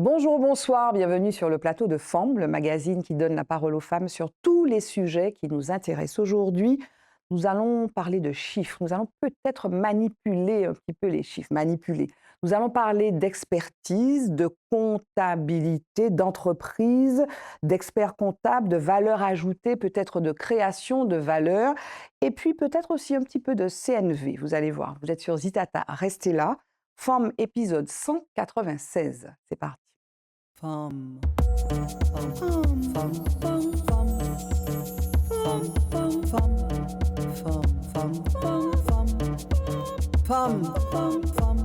Bonjour, bonsoir, bienvenue sur le plateau de FEMM, le magazine qui donne la parole aux femmes sur tous les sujets qui nous intéressent. Aujourd'hui, nous allons parler de chiffres, nous allons peut-être manipuler un petit peu les chiffres, manipuler. Nous allons parler d'expertise, de comptabilité, d'entreprise, d'experts comptables, de valeur ajoutée, peut-être de création de valeur, et puis peut-être aussi un petit peu de CNV. Vous allez voir, vous êtes sur Zitata, restez là. FEMM épisode 196, c'est parti. Femme, femme, femme, femme, femme, femme, femme, femme, femme, femme, femme, femme, femme, femme.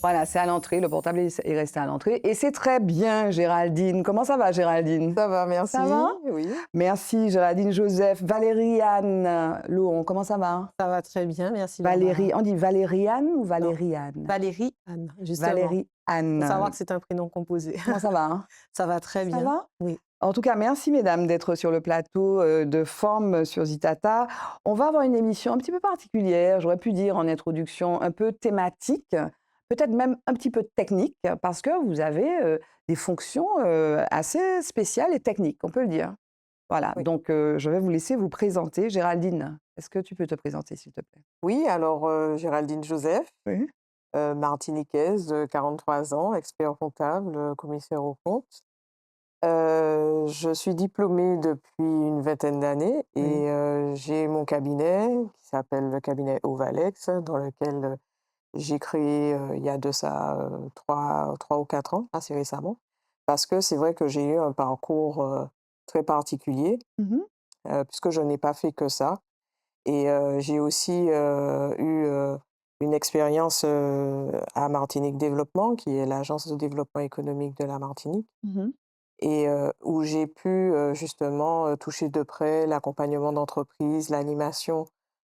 Voilà, c'est à l'entrée, le portable est resté à l'entrée. Et c'est très bien, Géraldine. Comment ça va, Géraldine? Ça va, merci. Ça va? Oui, Merci, Géraldine Joseph. Valérie-Anne Laurent, comment ça va? ça va très bien, merci. Valérie, on dit Valérie-Anne ou Valérie-Anne? Valérie Anne, justement. Faut Valérie-Anne. savoir que c'est un prénom composé. Comment ça va, hein? Ça va très bien. Ça va? Oui. En tout cas, merci mesdames d'être sur le plateau de FEMM sur Zitata. On va avoir une émission un petit peu particulière, j'aurais pu dire en introduction, un peu thématique, peut-être même un petit peu technique, parce que vous avez des fonctions assez spéciales et techniques, on peut le dire. Voilà, Oui. donc je vais vous laisser vous présenter. Géraldine, est-ce que tu peux te présenter, s'il te plaît? Oui, alors Géraldine Joseph, Oui. martiniquaise de 43 ans, expert comptable, commissaire aux comptes. Je suis diplômée depuis une vingtaine d'années et j'ai mon cabinet qui s'appelle le cabinet Ovalex, dans lequel j'ai créé il y a de ça 3 ou 4 ans, assez récemment, parce que c'est vrai que j'ai eu un parcours très particulier, Mhm. puisque je n'ai pas fait que ça. Et j'ai aussi eu une expérience à Martinique Développement, qui est l'agence de développement économique de la Martinique, Mhm. et où j'ai pu justement toucher de près l'accompagnement d'entreprise, l'animation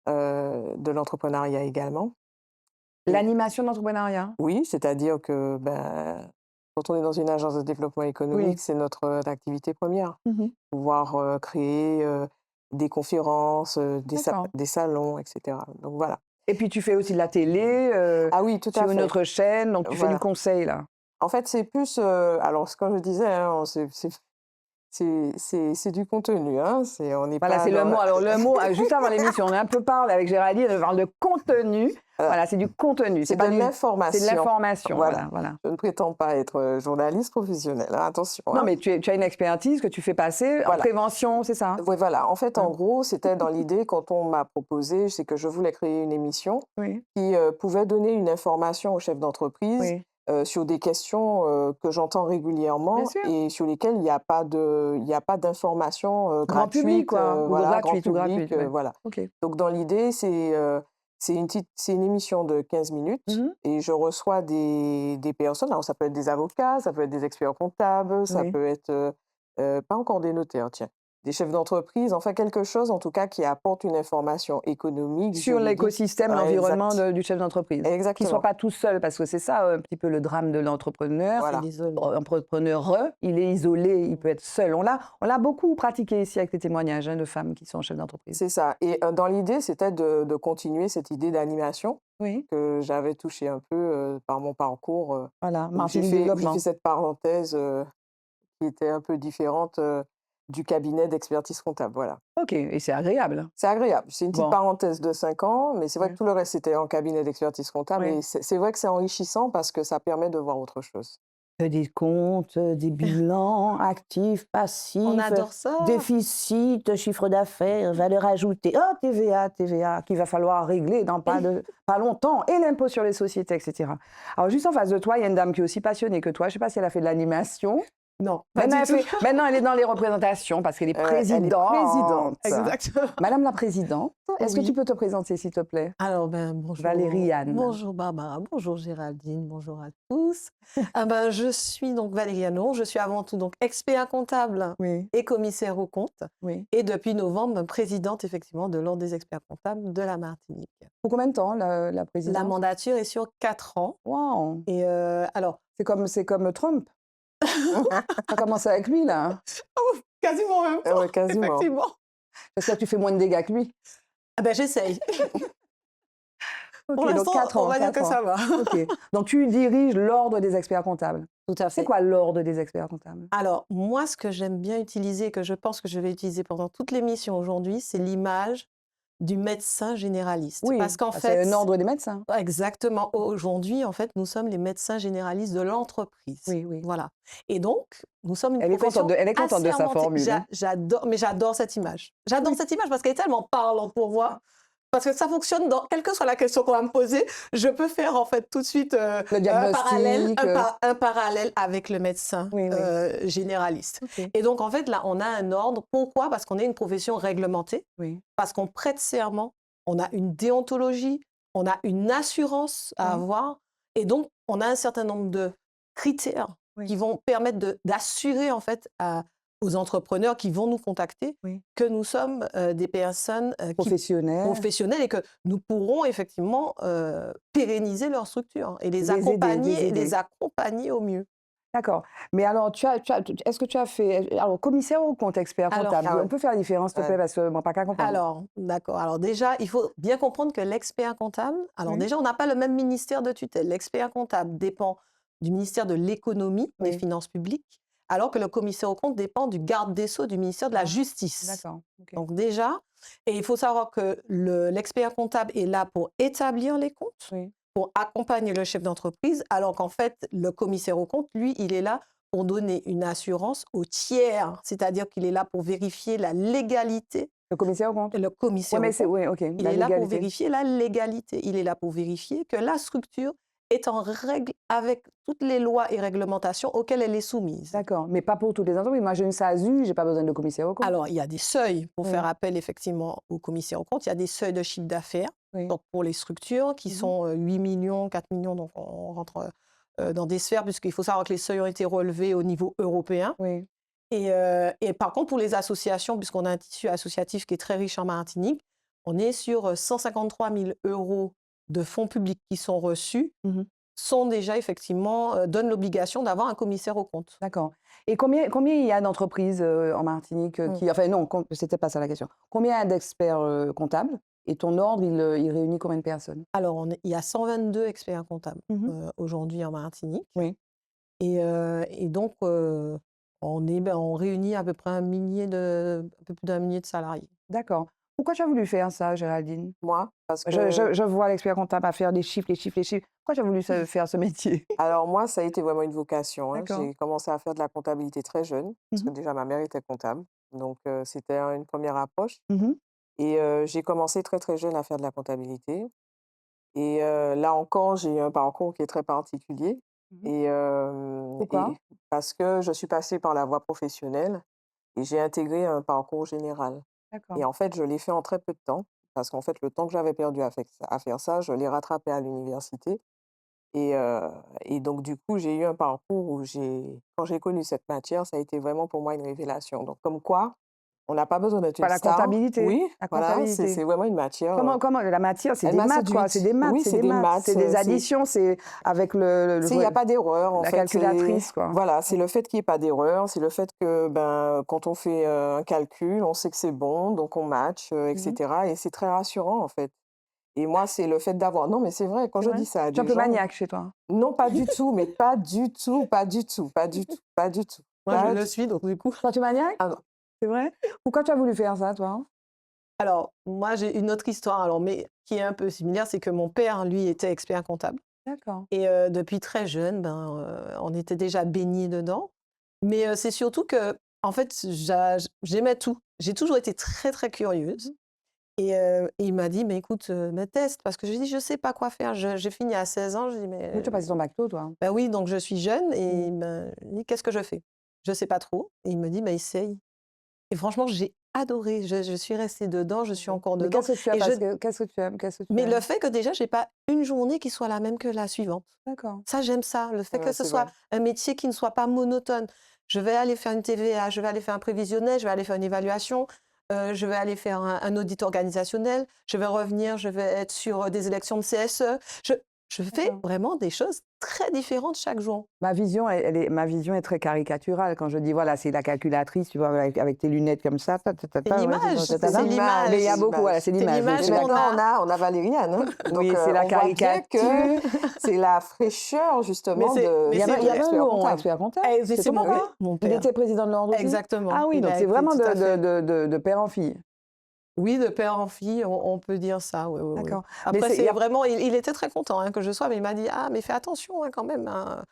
de l'entrepreneuriat également. Et L'animation d'entrepreneuriat? oui, c'est-à-dire que quand on est dans une agence de développement Oui. économique, c'est notre activité première. Mhm. Pouvoir créer des conférences, D'accord. des salons, etc. Donc voilà. Et puis tu fais aussi de la télé Ah oui, tout à sur une fait. autre chaîne, donc tu fais du Voilà. conseil là. En fait, c'est plus, alors comme je disais, hein, c'est du contenu, hein, on n'est Voilà, pas c'est le dans mot. la... Alors, le mot, juste avant l'émission, on a un peu parlé avec Géraldine, on parle de contenu. Voilà. Voilà, c'est du contenu. C'est pas de du... l'information. C'est de l'information. Voilà. Voilà, voilà. Je ne prétends pas être journaliste professionnel, hein, attention. Non, Hein. mais tu as une expertise que tu fais passer en Voilà. prévention, c'est ça? Oui, voilà. En fait, en Hein? gros, c'était dans l'idée, quand on m'a proposé, c'est que je voulais créer une émission Oui, qui pouvait donner une information aux chefs d'entreprise oui. sur des questions que j'entends Bien régulièrement sûr. et sur lesquelles il n'y a pas d'information Grand public, gratuite, quoi. Ou voilà, grand gratuite, ou public, gratuite. Ouais. voilà. OK. Donc dans l'idée, c'est une émission de 15 minutes Mhm. et je reçois des personnes. Alors ça peut être des avocats, ça peut être des experts comptables, ça Oui. peut être pas encore des notaires, tiens, des chefs d'entreprise, enfin quelque chose en tout cas qui apporte une information économique, Sur juridique. l'écosystème, l'environnement Exact. du chef d'entreprise. Qu'il ne soit Exactement. pas tout seul, parce que c'est ça un petit peu le drame de l'entrepreneur. Voilà. Entrepreneur, il est isolé, il peut être seul. On l'a beaucoup pratiqué ici avec les témoignages de femmes qui sont chefs d'entreprise. C'est ça. Et dans l'idée, c'était de continuer cette idée d'animation Oui, que j'avais touchée un peu par mon parcours. voilà, Où Martinique où j'ai fait Développement. cette parenthèse qui était un peu différente du cabinet d'expertise comptable. Voilà. OK, et c'est agréable. C'est agréable. C'est une petite Bon, parenthèse de 5 ans, mais c'est vrai oui, que tout le reste, c'était en cabinet d'expertise comptable. oui. Et c'est vrai que c'est enrichissant parce que ça permet de voir autre chose. Des comptes, des bilans, actifs, On passifs, adore ça. déficit, chiffre d'affaires, valeur ajoutée, TVA, qu'il va falloir régler dans pas longtemps, et l'impôt sur les sociétés, etc. Alors, juste en face de toi, il y a une dame qui est aussi passionnée que toi. Je ne sais pas si elle a fait de l'animation. Non, pas du tout. Maintenant, elle est dans les représentations parce qu'elle est Elle est présidente. présidente. Exactement. Madame la présidente, est-ce que Oui. tu peux te présenter, s'il te plaît? Alors, bonjour. Valérie-Anne. Bonjour Barbara, bonjour Géraldine, bonjour à tous. Je suis donc Valérie Anne, je suis avant tout donc expert comptable Oui, et commissaire aux comptes. oui. Et depuis novembre, présidente effectivement de l'Ordre des experts comptables de la Martinique. Pour combien de temps, la La présidente? mandature est sur 4 ans. Wow. Et alors, C'est comme Trump. Ça a commencé avec lui, là. quasiment en même Ah ouais, quasiment. effectivement. J'espère que tu fais moins de dégâts que lui. J'essaye. Ok, Pour donc l'instant, 4 on ans, va dire 4 que ans. ça va. Ok. Donc tu diriges l'ordre des experts comptables. Tout à C'est fait. quoi l'ordre des experts comptables? Alors, moi, ce que j'aime bien utiliser, que je pense que je vais utiliser pendant toute l'émission aujourd'hui, c'est l'image du médecin généraliste. Parce Oui, qu'en bah, c'est un fait, ordre des médecins. exactement, aujourd'hui, en fait, nous sommes les médecins généralistes de l'entreprise. Oui, oui. Voilà. Et donc, nous sommes une Elle est contente profession elle est contente de sa assermentée. formule, hein. J'adore, mais j'adore cette image. J'adore Oui. cette image parce qu'elle est tellement parlante pour moi. Parce que ça fonctionne dans, quelle que soit la question qu'on va me poser, je peux faire en fait tout de suite Le diagnostic. un parallèle avec le médecin Oui, oui. généraliste. Ok. Et donc en fait là, on a un ordre. Pourquoi? Parce qu'on est une profession réglementée, Oui. parce qu'on prête serment, on a une déontologie, on a une assurance à Oui. avoir, et donc on a un certain nombre de critères Oui. qui vont permettre d'assurer en fait aux entrepreneurs qui vont nous contacter Oui. que nous sommes des personnes Professionnel. professionnels et que nous pourrons effectivement pérenniser leur structure et les Les aider, les les aider. accompagner au mieux. D'accord. Mais alors, est-ce que tu as fait, alors, commissaire ou compte expert Alors, comptable? Ah On ouais. peut faire la différence, s'il te plaît, Ouais. parce que moi, pas qu'à comprendre. alors, d'accord. Alors déjà, il faut bien comprendre que l'expert comptable, alors Oui. déjà, on n'a pas le même ministère de tutelle. L'expert comptable dépend du ministère de l'économie, des Oui. finances publiques, alors que le commissaire aux comptes dépend du garde des Sceaux, du ministère de la Ah, Justice. d'accord. Ok. Donc déjà, et il faut savoir que l'expert comptable est là pour établir les comptes, Oui. pour accompagner le chef d'entreprise, alors qu'en fait, le commissaire aux comptes, lui, il est là pour donner une assurance au tiers, c'est-à-dire qu'il est là pour vérifier la légalité. Le commissaire au compte? Le Oui, commissaire mais aux c'est, comptes, oui, ok, il la est là pour légalité. vérifier la légalité. Il est là pour vérifier que la structure est en règle avec toutes les lois et réglementations auxquelles elle est soumise. D'accord. Mais pas pour toutes les entreprises. Moi, j'ai une SASU, j'ai pas besoin de commissaire au compte. Alors, il y a des seuils pour Oui. faire appel effectivement au commissaire aux comptes. Il y a des seuils de chiffre d'affaires. Oui. Donc, pour les structures qui Mhm. sont 8 millions, 4 millions, donc on rentre dans des sphères, puisqu'il faut savoir que les seuils ont été relevés au niveau européen. Oui. Et par contre, pour les associations, puisqu'on a un tissu associatif qui est très riche en Martinique, on est sur 153 000 € de fonds publics qui sont reçus, Mhm. sont déjà effectivement, donnent l'obligation d'avoir un commissaire aux comptes. D'accord. Et combien il y a d'entreprises en Martinique qui, enfin non, c'était pas ça la question. Combien il y a d'experts comptables? Et ton ordre, il réunit combien de personnes? Alors, il y a 122 experts comptables Mhm. aujourd'hui en Martinique. Oui. Et donc, on réunit à peu près un peu plus d'un millier de salariés. D'accord. Pourquoi tu as voulu faire ça, Géraldine? Moi, parce Je, que je vois l'expert comptable à faire des chiffres, les chiffres, les chiffres. Pourquoi tu as voulu faire ce métier? alors moi, ça a été vraiment une vocation, hein. D'accord. J'ai commencé à faire de la comptabilité très jeune, parce que Mhm. déjà ma mère était comptable, donc c'était une première approche. Mhm. Et j'ai commencé très très jeune à faire de la comptabilité. Et là encore, j'ai eu un parcours qui est très particulier. Mhm. Et Pourquoi? parce que je suis passée par la voie professionnelle et j'ai intégré un parcours général. D'accord. Et en fait, je l'ai fait en très peu de temps, parce qu'en fait, le temps que j'avais perdu à faire ça, je l'ai rattrapé à l'université. Et, heu, et donc du coup, j'ai eu un parcours où quand j'ai connu cette matière, ça a été vraiment pour moi une révélation. Donc comme quoi, on n'a pas besoin d'être Pas une la star. comptabilité. Oui, La voilà, c'est comptabilité. c'est vraiment une matière, Comment la matière, c'est elle des m'a maths, quoi. C'est séduite. des maths, Oui, c'est c'est des des maths. maths, C'est des additions, c'est avec il y a pas d'erreur en la fait, calculatrice, quoi. voilà, c'est le fait qu'il y ait pas d'erreur, c'est le fait que, ben, quand on fait, un calcul, on sait que c'est bon, donc on match, et Mhm. cetera, et c'est très rassurant, en fait. Et moi, c'est le fait d'avoir non, mais c'est vrai, quand C'est je vrai? dis ça à Tu es un des peu gens, maniaque chez toi. non, pas du tout, mais pas du tout, pas du tout, pas du tout, pas du tout, Moi, je pas le du suis, donc du coup. Toi, tu es maniaque? ah non. C'est vrai? Pourquoi tu as voulu faire ça, toi? Alors, moi, j'ai une autre histoire, alors, mais qui est un peu similaire, c'est que mon père, lui, était expert comptable. D'accord. Et depuis très jeune, ben, on était déjà baignés dedans. Mais c'est surtout que, en fait, j'aimais tout. J'ai toujours été très, très curieuse. Mhm. Et il m'a dit: «Mais écoute, mais teste», parce que j'ai dit: «Je sais pas quoi faire». J'ai fini à 16 ans, je dis: Oui, «Mais» tu as passé ton bac tôt, toi. bah, oui, donc je suis jeune et Mhm. ben, il me dit: «Qu'est-ce que je fais?» Je sais pas trop et il me dit: «Bah, essaye». Et franchement, j'ai adoré. Je suis restée dedans, je suis Ok. encore Mais dedans qu'est-ce que tu as et je qu'est-ce que tu aimes? Qu'est-ce que tu mais le aimes? fait que déjà, j'ai pas une journée qui soit la même que la suivante. D'accord. Ça, j'aime ça. Le fait que Ouais, ce c'est soit vrai. un métier qui ne soit pas monotone. Je vais aller faire une TVA, je vais aller faire un prévisionnel, je vais aller faire une évaluation, je vais aller faire un audit organisationnel, je vais revenir, je vais être sur des élections de CSE. Je Je fais D'accord. vraiment des choses très différentes chaque jour. Ma vision est très caricaturale quand je dis, voilà, c'est la calculatrice, tu vois, avec tes lunettes comme ça, ta ta ta C'est ta, ouais, l'image, ta ta ta. c'est Mais il y l'image, a C'est beaucoup, voilà, l'image. c'est c'est l'image, oui, l'image Mais c'est la qu'on maintenant, a. on a Valériane, hein. Donc, oui, c'est la on voit bien que caricature. c'est la fraîcheur, justement, Mais c'est Il y avait vrai. un l'expert long comptable. expert comptable, Mais c'est c'est ton mon Oui, papa? père, mon Il père. était président de l'ordre aussi? Ah Exactement. oui, Il donc a c'est été vraiment tout à fait. de père en fille. Oui, de père en fille, on peut dire ça, oui, oui, oui. D'accord. Mais Après, c'est, il y c'est a- vraiment, il était très content hein, que je sois, mais il m'a dit, ah, mais fais attention hein, quand même, hein,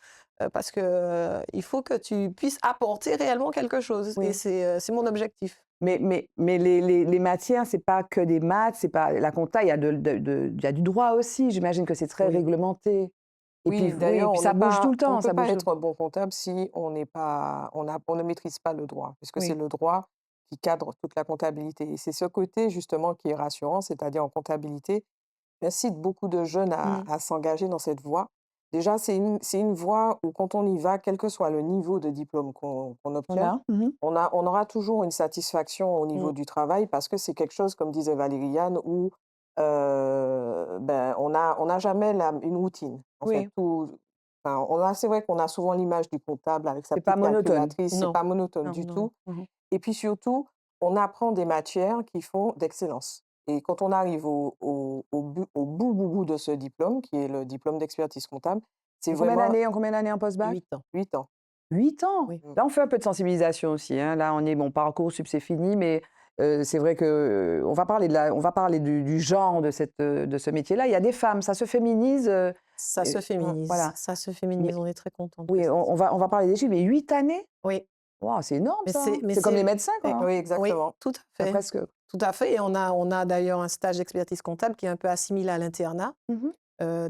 parce que il faut que tu puisses apporter réellement quelque chose. Et oui. c'est mon objectif. Mais les matières, c'est pas que des maths, c'est pas la compta, il y a il y a du droit aussi. J'imagine que c'est très Oui. réglementé. Et puis Oui, oui, d'ailleurs, puis ça bouge tout le on temps, peut ça pas bouge tout le être temps. un bon comptable si on ne maîtrise pas le droit, puisque c'est Oui. le droit qui cadre toute la comptabilité. Et c'est ce côté, justement, qui est rassurant, c'est-à-dire en comptabilité, incite beaucoup de jeunes Mm. à s'engager dans cette voie. Déjà, c'est une voie où, quand on y va, quel que soit le niveau de diplôme qu'on On obtient, a? Mhm. on aura toujours une satisfaction au Mm. niveau du travail, parce que c'est quelque chose, comme disait Valériane, où ben, on n'a jamais une routine. En fait, Oui, enfin, c'est vrai qu'on a souvent l'image du comptable avec sa c'est pas petite monotone. calculatrice, c'est Non, pas monotone non, du non. tout. Mhm. Et puis surtout, on apprend des matières qui font d'excellence. Et quand on arrive au bout de ce diplôme, qui est le diplôme d'expertise comptable, c'est vraiment En combien d'années en post-bac? 8 ans. 8 ans. 8 ans? Oui. Mmh. Là, on fait un peu de sensibilisation aussi, hein. Là, on est bon, Parcoursup, c'est fini, mais c'est vrai que, on va parler du genre de ce métier-là. Il y a des femmes, ça se féminise, Ça se féminise. voilà. Ça se Mais féminise. On est très contente que oui, ça. on va parler des chiffres, mais 8 années? Oui, Waouh, c'est énorme ça, hein. mais C'est comme les c'est. médecins, quoi, eh, hein. Oui, Oui, exactement. tout à Il y a fait. presque Tout à fait. Et on a d'ailleurs un stage d'expertise comptable qui est un peu assimilé à l'internat, mmh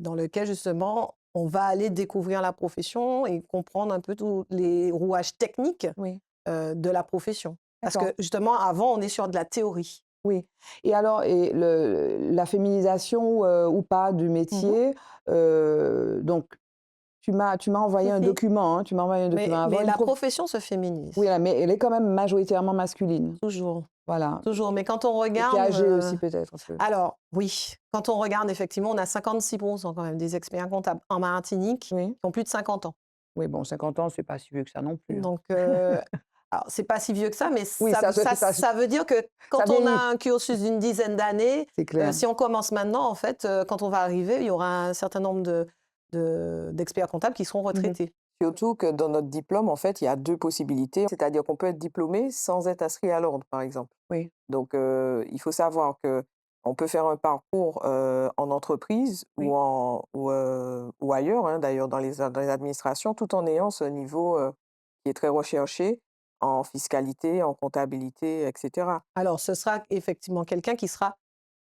dans lequel justement on va aller découvrir la profession et comprendre un peu tous les rouages techniques oui, de la profession. Parce d'accord, que justement, avant, on est sur de la théorie. oui. Et alors la féminisation, ou pas du Mhm. métier, donc tu m'as envoyé Si, un si. document, hein, tu m'as envoyé un document avant Mais une la prof profession se féminise. oui, mais elle est quand même majoritairement masculine. Toujours. Voilà. Toujours. Mais quand on Et puis regarde. âgée aussi peut-être un peu. Alors, oui, quand on regarde, effectivement, on a 56% quand même des experts comptables en Martinique qui Oui. ont plus de 50 ans. Oui, bon 50 ans, c'est pas si vieux que ça non plus, hein. Donc, alors, c'est pas si vieux que ça, mais Oui, ça veut dire que ça quand on a vieillit, un cursus d'une dizaine d'années, c'est clair. si on commence maintenant, en fait, quand on va arriver, il y aura un certain nombre d'experts comptables qui seront Mmh. retraités. Surtout que dans notre diplôme, en fait, il y a deux possibilités. C'est-à-dire qu'on peut être diplômé sans être inscrit à l'ordre, par exemple. Oui. Donc, il faut savoir que on peut faire un parcours en entreprise Oui. ou ailleurs, hein, d'ailleurs dans les administrations, tout en ayant ce niveau qui est très recherché en fiscalité, en comptabilité, etc. Alors, ce sera effectivement quelqu'un qui sera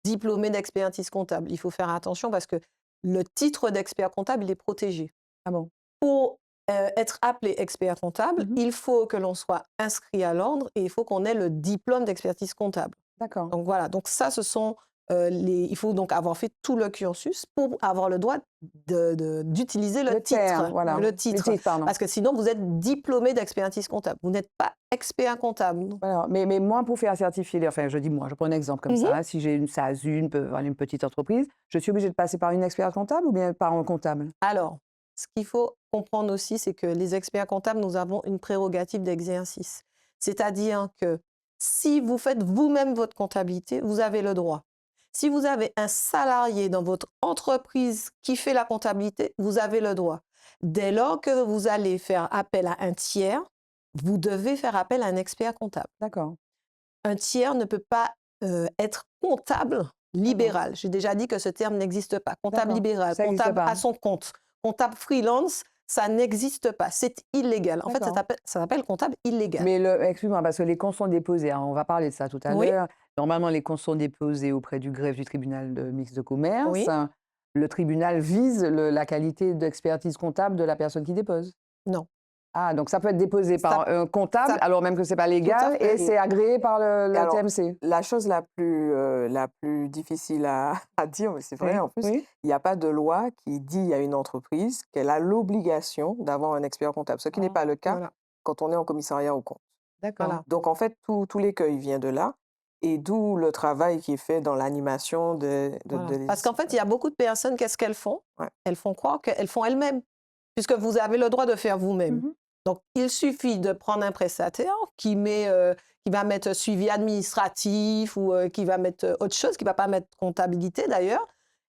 diplômé d'expertise comptable. Il faut faire attention parce que le titre d'expert comptable, il est protégé. Ah bon? Pour être appelé expert comptable, Mmh. il faut que l'on soit inscrit à l'ordre et il faut qu'on ait le diplôme d'expertise comptable. D'accord. Donc voilà, donc ça, ce sont il faut donc avoir fait tout le cursus pour avoir le droit d'utiliser le Le terme, titre. voilà. Le Le titre. titre, pardon. Parce que sinon, vous êtes diplômé d'expertise comptable. Vous n'êtes pas expert comptable. Voilà, mais moi, pour faire certifier enfin, je dis moi, je prends un exemple comme Mhm. ça, hein, si j'ai une SASU, une petite entreprise, je suis obligée de passer par une experte comptable ou bien par un comptable? Alors, ce qu'il faut comprendre aussi, c'est que les experts comptables, nous avons une prérogative d'exercice. C'est-à-dire que si vous faites vous-même votre comptabilité, vous avez le droit. Si vous avez un salarié dans votre entreprise qui fait la comptabilité, vous avez le droit. Dès lors que vous allez faire appel à un tiers, vous devez faire appel à un expert comptable. D'accord, Un tiers ne peut pas être comptable libéral. J'ai déjà dit que ce terme n'existe pas. Comptable d'accord. libéral, Ça n'existe comptable pas. à son compte, comptable freelance, ça n'existe pas. C'est illégal. En fait, D'accord. ça s'appelle comptable illégal. Mais excuse-moi, parce que les comptes sont déposés, hein, on va parler de ça tout à Oui, l'heure. Normalement, les comptes sont déposés auprès du greffe du tribunal de mixte de commerce. oui, Le tribunal vise la qualité d'expertise comptable de la personne qui dépose. non. Ah, donc ça peut être déposé Ça, par un comptable, ça, alors même que c'est pas tout à légal, et fait. c'est agréé par Et le alors, TMC. la chose la plus difficile à dire, mais c'est vrai Oui, en plus, oui. il n'y a pas de loi qui dit à une entreprise qu'elle a l'obligation d'avoir un expert comptable, ce qui n'est Ah, pas le cas Voilà, quand on est en commissariat aux comptes. d'accord. voilà. Donc en fait, tout l'écueil vient de là. Et d'où le travail qui est fait dans l'animation Voilà. Parce qu'en fait, il y a beaucoup de personnes, qu'est-ce qu'elles font? Ouais. Elles font croire qu'elles font elles-mêmes, puisque vous avez le droit de faire vous-même. Mhm. Donc, il suffit de prendre un prestataire qui va mettre suivi administratif ou qui va mettre autre chose, qui ne va pas mettre comptabilité d'ailleurs,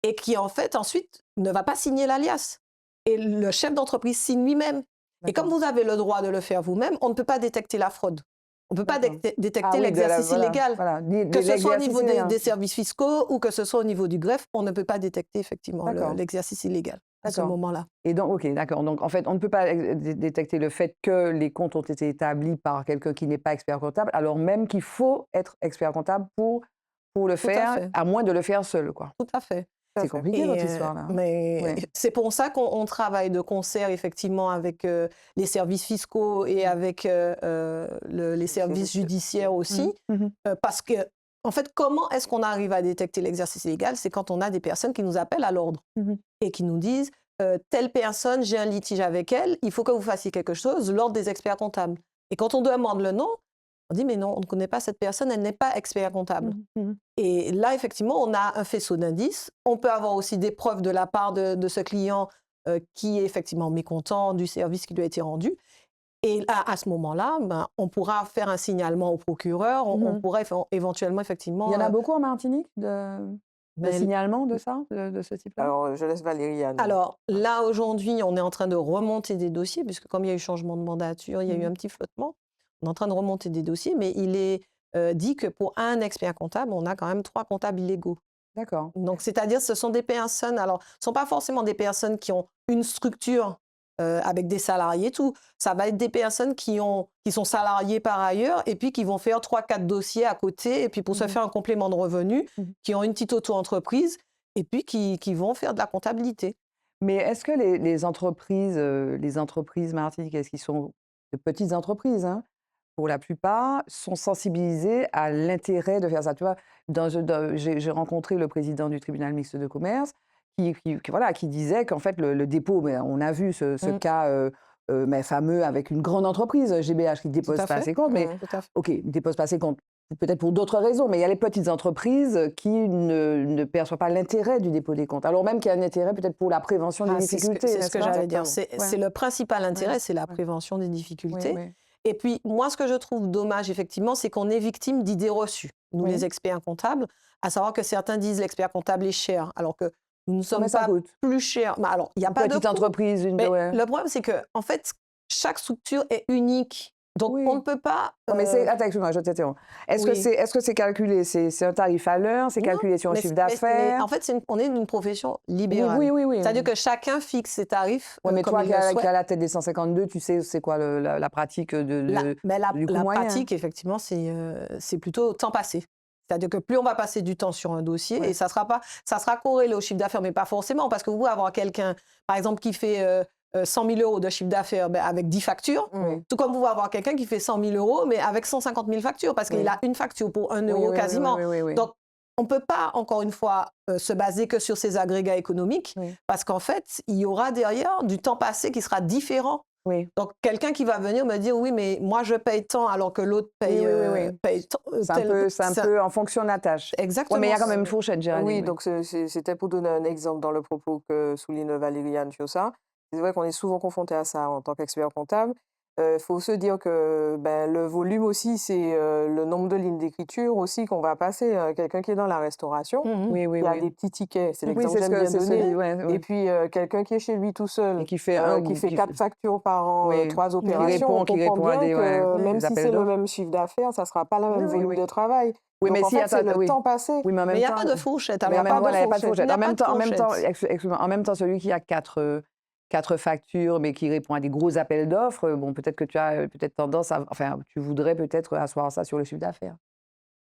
et qui en fait ensuite ne va pas signer l'alias. Et le chef d'entreprise signe lui-même. Et comme D'accord. vous avez le droit de le faire vous-même, on ne peut pas détecter la fraude. On ne peut pas D'accord. détecter Ah oui, l'exercice voilà, illégal. voilà. Que ce soit au L'exercice niveau illégal. des services fiscaux ou que ce soit au niveau du greffe, on ne peut pas détecter effectivement D'accord. l'exercice illégal à ce D'accord. moment-là. Et donc, ok, d'accord. Donc, en fait, on ne peut pas détecter le fait que les comptes ont été établis par quelqu'un qui n'est pas expert comptable, alors même qu'il faut être expert comptable pour le Tout à faire, fait, à moins de le faire seul, quoi. tout à fait. Tout à C'est fait. compliqué, Et, votre histoire, là. Hein. mais Ouais. c'est pour ça qu'on travaille de concert effectivement avec les services fiscaux et avec les services judiciaires aussi. Mhm. Parce que, en fait, comment est-ce qu'on arrive à détecter l'exercice illégal? C'est quand on a des personnes qui nous appellent à l'ordre Mhm. et qui nous disent telle personne, j'ai un litige avec elle, il faut que vous fassiez quelque chose, l'ordre des experts comptables. Et quand on demande le nom, on dit mais non, on ne connaît pas cette personne, elle n'est pas expert comptable. Mhm. Et là, effectivement, on a un faisceau d'indices. On peut avoir aussi des preuves de la part de ce client qui est effectivement mécontent du service qui lui a été rendu. Et à ce moment-là, ben, on pourra faire un signalement au procureur, on Mhm. pourrait éventuellement, Il effectivement... y en a beaucoup en Martinique de ben, signalements de ça, de ce type-là? Alors, je laisse Valérie Anne. alors là, aujourd'hui, on est en train de remonter des dossiers, puisque comme il y a eu changement de mandature, il y a eu Mhm. un petit flottement. On est en train de remonter des dossiers, mais il est dit que pour un expert comptable, on a quand même 3 comptables illégaux. D'accord. Donc, c'est-à-dire, ce sont des personnes, alors, ce ne sont pas forcément des personnes qui ont une structure avec des salariés et tout. Ça va être des personnes qui sont salariées par ailleurs et puis qui vont faire 3-4 dossiers à côté et puis pour se Mhm. faire un complément de revenus, Mhm. qui ont une petite auto-entreprise et puis qui vont faire de la comptabilité. Mais est-ce que les entreprises martiniquaises qui sont de petites entreprises, hein, pour la plupart, sont sensibilisées à l'intérêt de faire ça? Tu vois, j'ai rencontré le président du tribunal mixte de commerce voilà, qui disait qu'en fait, le dépôt, ben, on a vu ce cas mais fameux avec une grande entreprise, GBH, qui ne Tout dépose à pas fait. ses comptes, mais Tout à fait. OK, ne dépose pas ses comptes, peut-être pour d'autres raisons, mais il y a les petites entreprises qui ne perçoivent pas l'intérêt du dépôt des comptes, alors même qu'il y a un intérêt peut-être pour la prévention des Ah, difficultés, c'est ce n'est-ce que pas? j'allais dire. Exactement. C'est le principal intérêt, Ouais, c'est la ouais. prévention des Oui, difficultés. oui. Et puis, moi, ce que je trouve dommage, effectivement, c'est qu'on est victime d'idées reçues, nous, Oui. les experts comptables, à savoir que certains disent l'expert comptable est cher, alors que nous ne Combien sommes ça pas coûte? plus chers. Bah, alors, il n'y a Une pas de petite coût, entreprise, mais ouais. le problème, c'est que, en fait, chaque structure est unique. Donc, on ne Oui. peut pas... Non, mais attends, excuse-moi, je t'interromps. oui. Est-ce que c'est calculé? C'est un tarif à l'heure? C'est Non, calculé sur un chiffre mais d'affaires? en fait, on est une profession Oui, libérale. oui, oui, oui. C'est-à-dire que chacun fixe ses tarifs Ouais, mais comme toi il qui le as souhaite. la tête des 152, tu sais c'est quoi la pratique Mais du coût la moyen? pratique, effectivement, c'est plutôt temps passé. C'est-à-dire que plus on va passer du temps sur un dossier, Ouais. et ça sera corrélé au chiffre d'affaires, mais pas forcément, parce que vous pouvez avoir quelqu'un, par exemple, qui fait 100 000 euros de chiffre d'affaires avec 10 factures, Oui. tout comme vous pouvez avoir quelqu'un qui fait 100 000 euros, mais avec 150 000 factures, parce qu'il Oui. a une facture pour 1 Oui, euro oui, quasiment. oui. Donc, on ne peut pas, encore une fois, se baser que sur ces agrégats économiques, Oui. parce qu'en fait, il y aura derrière du temps passé qui sera différent. Oui. Donc, quelqu'un qui va venir me dire, oui, mais moi, je paye tant alors que l'autre paye, Oui. paye tant. C'est un peu en fonction de la tâche. Ouais, Exactement. mais il y a quand même une fourchette, Géraldine. Oui, Oui. donc c'était pour donner un exemple dans le propos que souligne Valériane sur ça. C'est vrai qu'on est souvent confronté à ça en tant qu'expert comptable. Il faut se dire que ben, le volume aussi, c'est le nombre de lignes d'écriture aussi qu'on va passer. Quelqu'un qui est dans la restauration, Oui, oui, qui a oui. des petits tickets, c'est Oui, l'exemple que c'est j'aime bien donner. ouais. Et puis quelqu'un qui est chez lui tout seul, Et qui fait qui fait 4 factures par an, oui, 3 opérations, on qui comprend répond à bien des, que des même si appels c'est le d'offres. même chiffre d'affaires, ça ne sera pas le même Oui, volume oui. de travail. Oui, Donc mais en si, fait, c'est attends, le oui. temps passé. Oui, mais en Mais même il n'y a temps, pas de fourchette. mais Alors, en même, voilà, il n'y a pas de Il fourchette. n'y a pas de fourchette. En même temps, celui qui a quatre factures, mais qui répond à des gros appels d'offres, bon, peut-être que tu as peut-être tendance à, enfin, tu voudrais peut-être asseoir ça sur le chiffre d'affaires.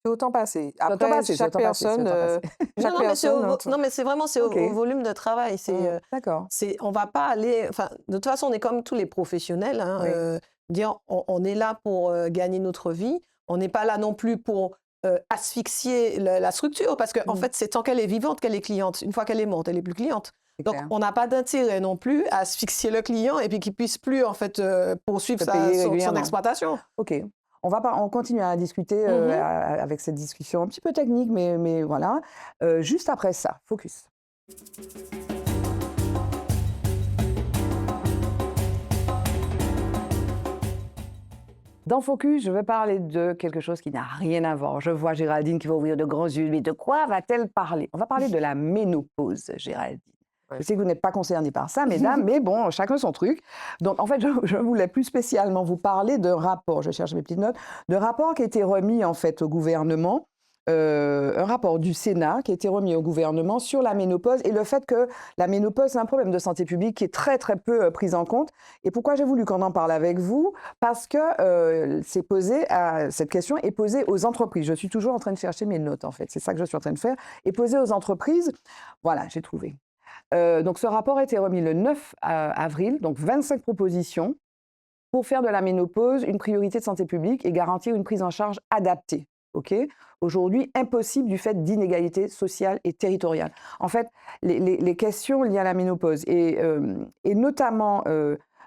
C'est au temps passé. C'est au temps Après, passé, c'est au chaque temps passé, c'est au personne, temps passé. chaque personne, Non, mais c'est vraiment Ok. au volume de travail. D'accord. On va pas aller. Enfin, de toute façon, on est comme tous les professionnels. Hein, Oui. dire, on est là pour gagner notre vie. On n'est pas là non plus pour asphyxier la structure, parce qu'en fait, c'est tant qu'elle est vivante qu'elle est cliente. Une fois qu'elle est morte, elle est plus cliente. C'est Donc, clair. on n'a pas d'intérêt non plus à asphyxier le client et puis qu'il puisse plus en fait poursuivre Se payer son régulièrement. exploitation. Ok. On continue à discuter avec cette discussion un petit peu technique, mais voilà. Juste après ça, focus. Dans Focus, je vais parler de quelque chose qui n'a rien à voir. Je vois Géraldine qui va ouvrir de grands yeux. Mais de quoi va-t-elle parler? On va parler de la ménopause, Géraldine. Je Ouais. sais que vous n'êtes pas concernée par ça, mesdames, mais bon, chacun son truc. Donc, en fait, je voulais plus spécialement vous parler d'un rapport, je cherche mes petites notes, d'un rapport qui a été remis, en fait, au gouvernement, un rapport du Sénat qui a été remis au gouvernement sur la ménopause et le fait que la ménopause, c'est un problème de santé publique qui est très, très peu pris en compte. Et pourquoi j'ai voulu qu'on en parle avec vous? Parce que cette question est posée aux entreprises. Je suis toujours en train de chercher mes notes, en fait. C'est ça que je suis en train de faire. Et posée aux entreprises, voilà, j'ai trouvé. Donc, ce rapport a été remis le 9 avril, donc 25 propositions pour faire de la ménopause une priorité de santé publique et garantir une prise en charge adaptée. Aujourd'hui, impossible du fait d'inégalités sociales et territoriales. En fait, les questions liées à la ménopause, et notamment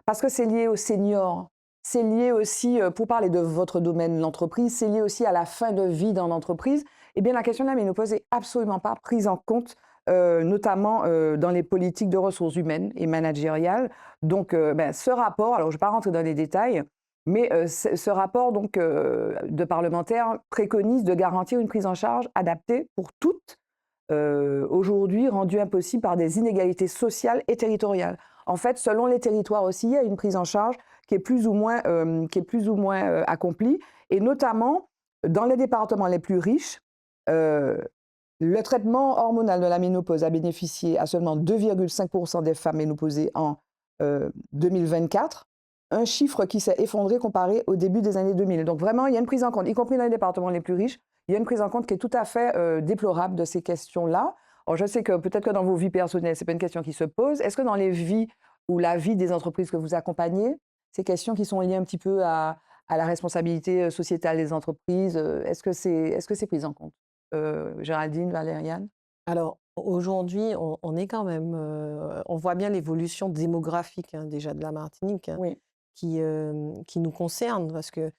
parce que c'est lié aux seniors, c'est lié aussi, pour parler de votre domaine, l'entreprise, c'est lié aussi à la fin de vie dans l'entreprise, eh bien la question de la ménopause n'est absolument pas prise en compte, notamment dans les politiques de ressources humaines et managériales. Donc, ce rapport, alors je ne vais pas rentrer dans les détails, mais ce rapport donc, de parlementaires préconise de garantir une prise en charge adaptée pour toutes, aujourd'hui rendue impossible par des inégalités sociales et territoriales. En fait, selon les territoires aussi, il y a une prise en charge qui est plus ou moins, accomplie, et notamment dans les départements les plus riches, le traitement hormonal de la ménopause a bénéficié à seulement 2,5% des femmes ménopausées en 2024, un chiffre qui s'est effondré comparé au début des années 2000. Donc vraiment, il y a une prise en compte, y compris dans les départements les plus riches, il y a une prise en compte qui est tout à fait déplorable de ces questions-là. Alors, je sais que peut-être que dans vos vies personnelles, ce n'est pas une question qui se pose. Est-ce que dans les vies ou la vie des entreprises que vous accompagnez, ces questions qui sont liées un petit peu à la responsabilité sociétale des entreprises, est-ce que c'est pris en compte? Géraldine, Valériane? Alors, aujourd'hui, on est quand même, on voit bien l'évolution démographique, hein, déjà de la Martinique, hein, Oui. qui nous concerne parce que,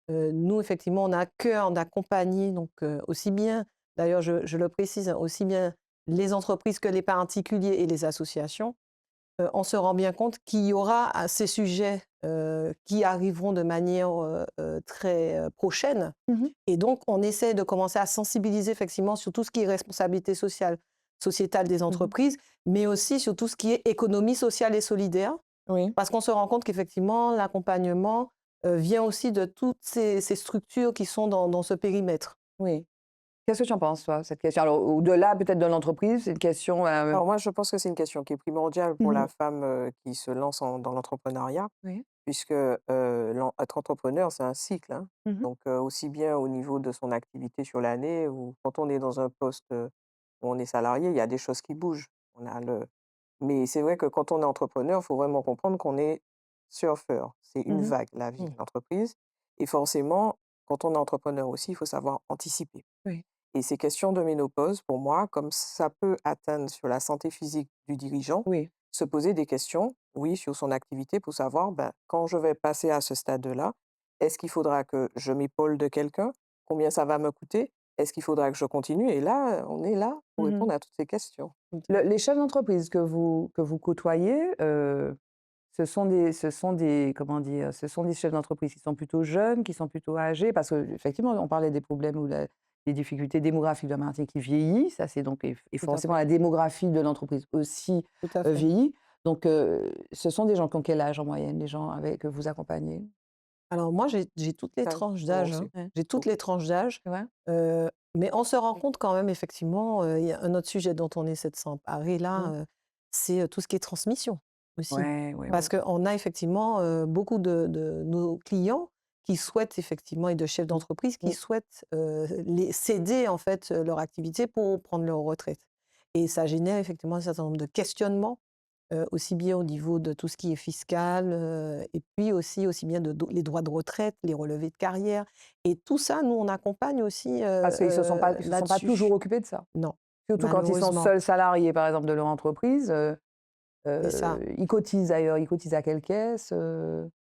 nous, effectivement, on a à cœur d'accompagner donc, aussi bien, d'ailleurs je le précise, hein, aussi bien les entreprises que les particuliers et les associations. On se rend bien compte qu'il y aura ces sujets, qui arriveront de manière, très, prochaine, Mmh. et donc on essaie de commencer à sensibiliser effectivement sur tout ce qui est responsabilité sociétale des Mmh. entreprises, mais aussi sur tout ce qui est économie sociale et solidaire. Oui, Parce qu'on se rend compte qu'effectivement l'accompagnement, vient aussi de toutes ces structures qui sont dans ce périmètre. oui. Qu'est-ce que tu en penses, toi, cette question? Alors, au-delà peut-être de l'entreprise, c'est une question, Alors moi, je pense que c'est une question qui est primordiale pour Mmh. la femme qui se lance dans l'entrepreneuriat, Oui. puisque être entrepreneur, c'est un cycle, hein. Mmh. Donc aussi bien au niveau de son activité sur l'année, ou quand on est dans un poste où on est salarié, il y a des choses qui bougent. Mais c'est vrai que quand on est entrepreneur, il faut vraiment comprendre qu'on est surfeur. C'est une Mmh. vague, la vie, Mmh. l'entreprise. Et forcément, quand on est entrepreneur aussi, il faut savoir anticiper. Oui. Et ces questions de ménopause, pour moi, comme ça peut atteindre sur la santé physique du dirigeant, Oui. se poser des questions, oui, sur son activité pour savoir, ben, quand je vais passer à ce stade-là, est-ce qu'il faudra que je m'épaule de quelqu'un? Combien ça va me coûter? Est-ce qu'il faudra que je continue? Et là, on est là pour Mmh. répondre à toutes ces questions. Les chefs d'entreprise que vous côtoyez, comment dire? Ce sont des chefs d'entreprise qui sont plutôt jeunes, qui sont plutôt âgés? Parce qu'effectivement, on parlait des problèmes ou des difficultés démographiques de la Martinique qui vieillit. Ça, c'est donc et Tout à forcément fait, la démographie de l'entreprise aussi, tout à fait. vieillit. Donc, ce sont des gens qui ont quel âge en moyenne, les gens que vous accompagnez? Alors moi, j'ai toutes les Ça, tranches moi d'âge, hein. aussi. Ouais. J'ai toutes les tranches d'âge, C'est vrai? mais on se rend compte quand même effectivement, il y a un autre sujet dont on essaie de s'emparer là, Mmh. c'est, tout ce qui est transmission aussi. Ouais, ouais, Parce ouais. qu'on a effectivement, beaucoup de nos clients qui souhaitent effectivement, et de chefs Mmh. d'entreprise qui Mmh. souhaitent, céder en fait, leur activité pour prendre leur retraite, et ça génère effectivement un certain nombre de questionnements. Aussi bien au niveau de tout ce qui est fiscal, et puis aussi bien les droits de retraite, les relevés de carrière, et tout ça, nous, on accompagne aussi, Parce qu'ils se sont pas toujours là-dessus. occupés de ça. Non, Surtout quand ils sont malheureusement. seuls salariés, par exemple, de leur entreprise, C'est ça. Ils cotisent d'ailleurs, ils cotisent à quelle caisse?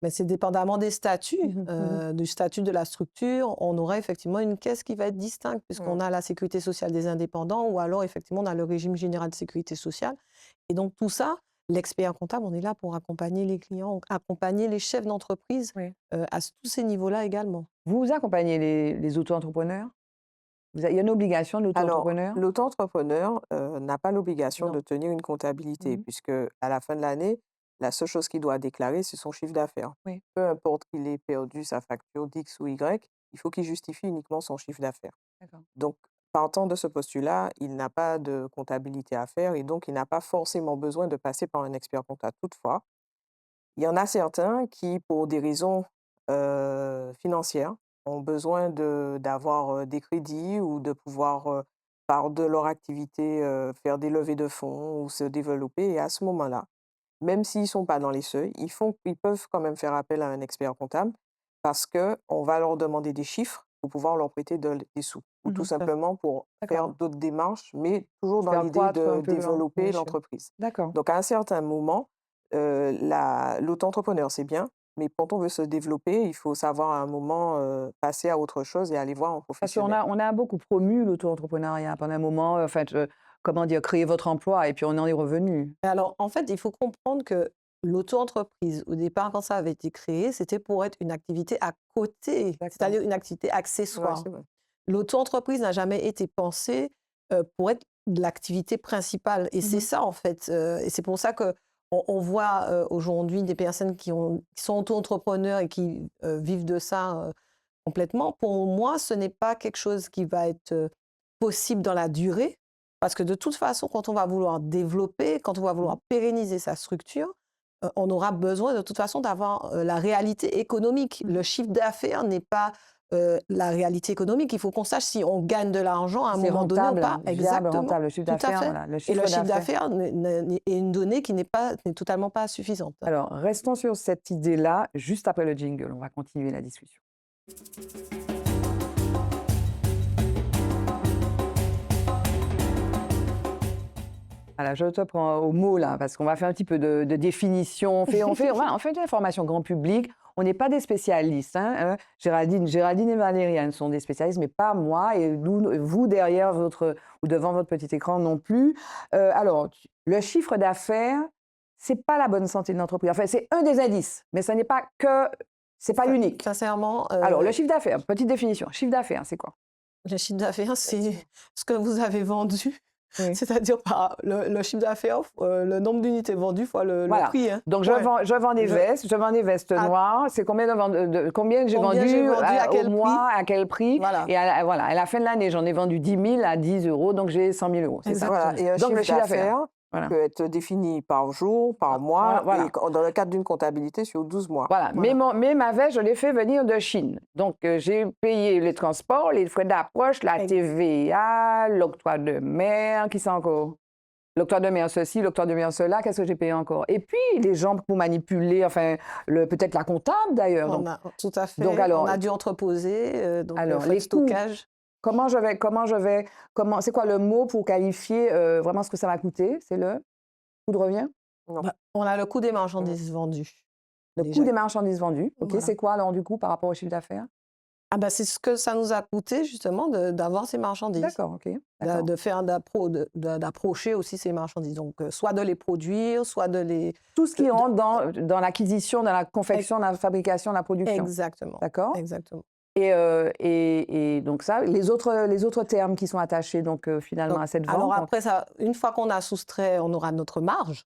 Mais c'est dépendamment des statuts, Mmh. du statut de la structure. On aura effectivement une caisse qui va être distincte puisqu'on Mmh. a la sécurité sociale des indépendants ou alors effectivement on a le régime général de sécurité sociale. Et donc tout ça, l'expert comptable, on est là pour accompagner les clients, accompagner les chefs d'entreprise Oui. tous ces niveaux-là également. Vous accompagnez les auto-entrepreneurs? Il y a une obligation de Alors, l'auto-entrepreneur? l'auto-entrepreneur, n'a pas l'obligation Non. de tenir une comptabilité Mmh. puisque à la fin de l'année, la seule chose qu'il doit déclarer, c'est son chiffre d'affaires. Oui, Peu importe qu'il ait perdu sa facture d'X ou Y, il faut qu'il justifie uniquement son chiffre d'affaires. d'accord. Donc, partant de ce postulat, il n'a pas de comptabilité à faire et donc il n'a pas forcément besoin de passer par un expert comptable. Toutefois, il y en a certains qui, pour des raisons, financières, ont besoin d'avoir, des crédits ou de pouvoir, par de leur activité, faire des levées de fonds ou se développer et à ce moment-là, même s'ils ne sont pas dans les seuils, ils peuvent quand même faire appel à un expert comptable parce qu'on va leur demander des chiffres pour pouvoir leur prêter des sous ou tout Mmh. simplement pour faire D'accord. d'autres démarches, mais toujours dans Faire l'idée croître un de peu le développer Bien sûr. l'entreprise. d'accord. Donc à un certain moment, l'auto-entrepreneur, c'est bien, mais quand on veut se développer, il faut savoir à un moment, passer à autre chose et aller voir un Parce qu'on professionnel. a beaucoup promu l'auto-entrepreneuriat pendant un moment, en fait, comment dire? Créer votre emploi et puis on en est revenu. Alors, en fait, il faut comprendre que l'auto-entreprise, au départ, quand ça avait été créé, c'était pour être une activité à côté, D'accord. c'est-à-dire une activité Ouais, accessoire. c'est vrai. L'auto-entreprise n'a jamais été pensée pour être de l'activité principale. Et c'est Mmh. ça, en fait. Et c'est pour ça que on voit aujourd'hui des personnes qui sont auto-entrepreneurs et qui vivent de ça complètement. Pour moi, ce n'est pas quelque chose qui va être possible dans la durée, parce que de toute façon, quand on va vouloir développer, quand on va Mmh. vouloir pérenniser sa structure, on aura besoin de toute façon d'avoir la réalité économique. Mmh. Le chiffre d'affaires n'est pas la réalité économique. Il faut qu'on sache si on gagne de l'argent à un C'est moment donné ou rentable, pas. viable, Exactement, rentable, le chiffre tout à d'affaires, fait. voilà, le Et le chiffre chiffre d'affaires. d'affaires est une donnée qui n'est totalement pas suffisante. Alors, restons sur cette idée-là, juste après le jingle, on va continuer la discussion. Voilà, je te prends au mot là, parce qu'on va faire un petit peu de définition. Voilà, on fait de l'information grand public. On n'est pas des spécialistes, hein. Géraldine et Valériane sont des spécialistes, mais pas moi. Et vous derrière ou devant votre petit écran non plus. Alors, le chiffre d'affaires, c'est pas la bonne santé de l'entreprise. Enfin, c'est un des indices, mais c'est pas l'unique. Sincèrement, Alors, le chiffre d'affaires, petite définition. Chiffre d'affaires, c'est quoi? le chiffre d'affaires, c'est ce que vous avez vendu, Oui. c'est-à-dire par le chiffre d'affaires, le nombre d'unités vendues fois le Voilà. prix. Hein. Donc, Ouais. je vends des vestes, je vends des vestes À- noires. C'est combien combien j'ai Combien j'ai vendu vendu, à au quel mois, à quel prix. Voilà. Et voilà, à la fin de l'année, j'en ai vendu 10 000 à 10 euros, donc j'ai 100 000 euros. C'est ça. Exactement. Voilà, et un Donc, le chiffre chiffre d'affaires. d'affaires Voilà. peut être défini par jour, par mois Voilà. et dans le cadre d'une comptabilité sur 12 mois. Voilà. Voilà. Mais ma veste, je l'ai fait venir de Chine. Donc, j'ai payé les transports, les frais d'approche, la Ex- TVA, l'octroi de mer, qui c'est encore? L'octroi de mer ceci, l'octroi de mer cela, qu'est-ce que j'ai payé encore? Et puis, les gens pour manipuler, enfin, peut-être la comptable d'ailleurs. Donc, Tout à fait. donc, alors, on a dû entreposer, donc frais de les coûts, stockage. c'est quoi le mot pour qualifier vraiment ce que ça m'a coûté? C'est le coût de revient? Non. Bah, on a le coût des Mmh. marchandises vendues. Le Déjà. coût des marchandises vendues. OK, Voilà. c'est quoi alors du coup par rapport au chiffre d'affaires? Ah bah, c'est ce que ça nous a coûté justement d'avoir ces marchandises. D'accord, OK. D'accord. D'approcher aussi ces marchandises. Donc, soit de les produire, soit de les... Tout ce qui de- rentre dans l'acquisition, dans la confection, dans la fabrication, dans la production. Exactement. D'accord? Exactement. Et donc ça, les autres termes qui sont attachés donc finalement Donc, à cette vente. alors donc, après ça, une fois qu'on a soustrait, on aura notre marge.